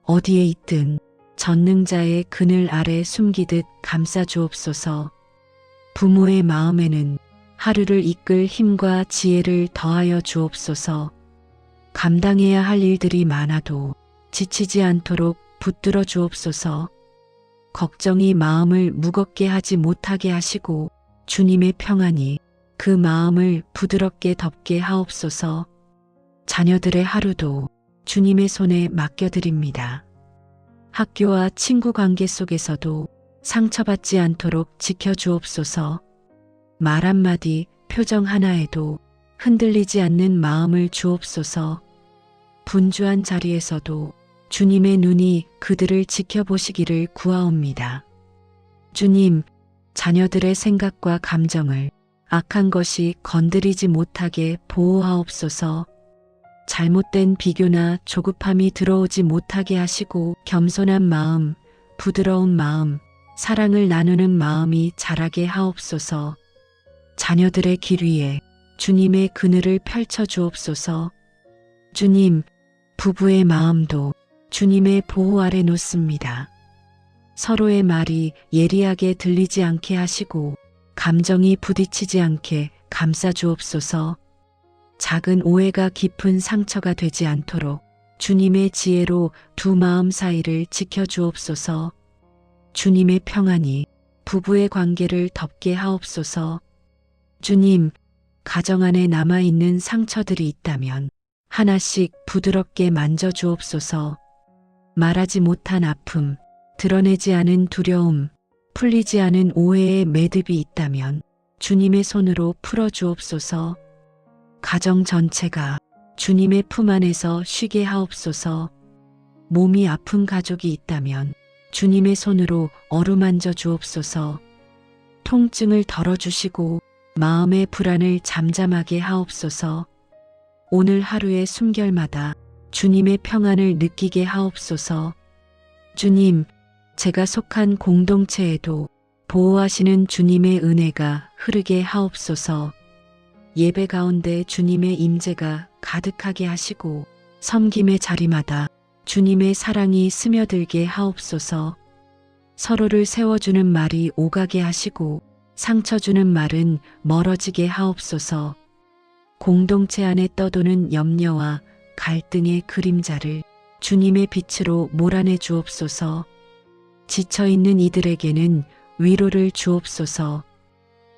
어디에 있든 전능자의 그늘 아래 숨기듯 감싸 주옵소서. 부모의 마음에는 하루를 이끌 힘과 지혜를 더하여 주옵소서. 감당해야 할 일들이 많아도 지치지 않도록 붙들어 주옵소서. 걱정이 마음을 무겁게 하지 못하게 하시고 주님의 평안이 그 마음을 부드럽게 덮게 하옵소서. 자녀들의 하루도 주님의 손에 맡겨드립니다. 학교와 친구 관계 속에서도 상처받지 않도록 지켜주옵소서. 말 한마디, 표정 하나에도 흔들리지 않는 마음을 주옵소서. 분주한 자리에서도 주님의 눈이 그들을 지켜보시기를 구하옵니다. 주님, 자녀들의 생각과 감정을 악한 것이 건드리지 못하게 보호하옵소서. 잘못된 비교나 조급함이 들어오지 못하게 하시고 겸손한 마음, 부드러운 마음, 사랑을 나누는 마음이 자라게 하옵소서. 자녀들의 길 위에 주님의 그늘을 펼쳐 주옵소서. 주님, 부부의 마음도 주님의 보호 아래 놓습니다. 서로의 말이 예리하게 들리지 않게 하시고 감정이 부딪히지 않게 감싸 주옵소서. 작은 오해가 깊은 상처가 되지 않도록 주님의 지혜로 두 마음 사이를 지켜 주옵소서. 주님의 평안이 부부의 관계를 덮게 하옵소서. 주님, 가정 안에 남아있는 상처들이 있다면 하나씩 부드럽게 만져 주옵소서. 말하지 못한 아픔, 드러내지 않은 두려움, 풀리지 않은 오해의 매듭이 있다면 주님의 손으로 풀어 주옵소서. 가정 전체가 주님의 품 안에서 쉬게 하옵소서. 몸이 아픈 가족이 있다면 주님의 손으로 어루만져 주옵소서. 통증을 덜어주시고 마음의 불안을 잠잠하게 하옵소서. 오늘 하루의 숨결마다 주님의 평안을 느끼게 하옵소서. 주님, 제가 속한 공동체에도 보호하시는 주님의 은혜가 흐르게 하옵소서. 예배 가운데 주님의 임재가 가득하게 하시고 섬김의 자리마다 주님의 사랑이 스며들게 하옵소서. 서로를 세워주는 말이 오가게 하시고 상처 주는 말은 멀어지게 하옵소서. 공동체 안에 떠도는 염려와 갈등의 그림자를 주님의 빛으로 몰아내 주옵소서. 지쳐있는 이들에게는 위로를 주옵소서.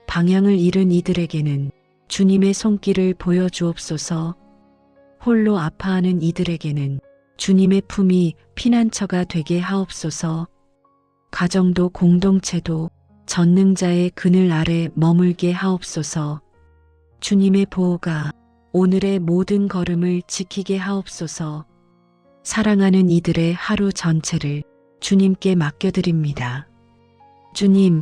방향을 잃은 이들에게는 주님의 손길을 보여주옵소서. 홀로 아파하는 이들에게는 주님의 품이 피난처가 되게 하옵소서. 가정도 공동체도 전능자의 그늘 아래 머물게 하옵소서. 주님의 보호가 오늘의 모든 걸음을 지키게 하옵소서. 사랑하는 이들의 하루 전체를 주님께 맡겨드립니다. 주님,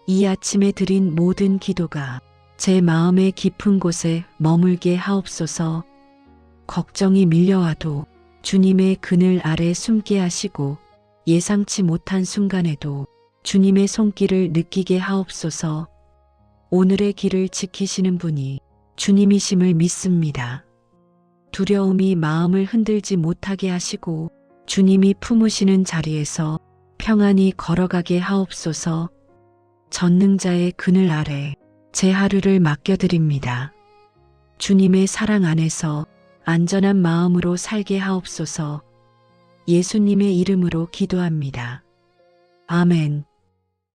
이 아침에 드린 모든 기도가 제 마음의 깊은 곳에 머물게 하옵소서. 걱정이 밀려와도 주님의 그늘 아래 숨게 하시고 예상치 못한 순간에도 주님의 손길을 느끼게 하옵소서. 오늘의 길을 지키시는 분이 주님이심을 믿습니다. 두려움이 마음을 흔들지 못하게 하시고 주님이 품으시는 자리에서 평안히 걸어가게 하옵소서. 전능자의 그늘 아래 제 하루를 맡겨드립니다. 주님의 사랑 안에서 안전한 마음으로 살게 하옵소서. 예수님의 이름으로 기도합니다. 아멘.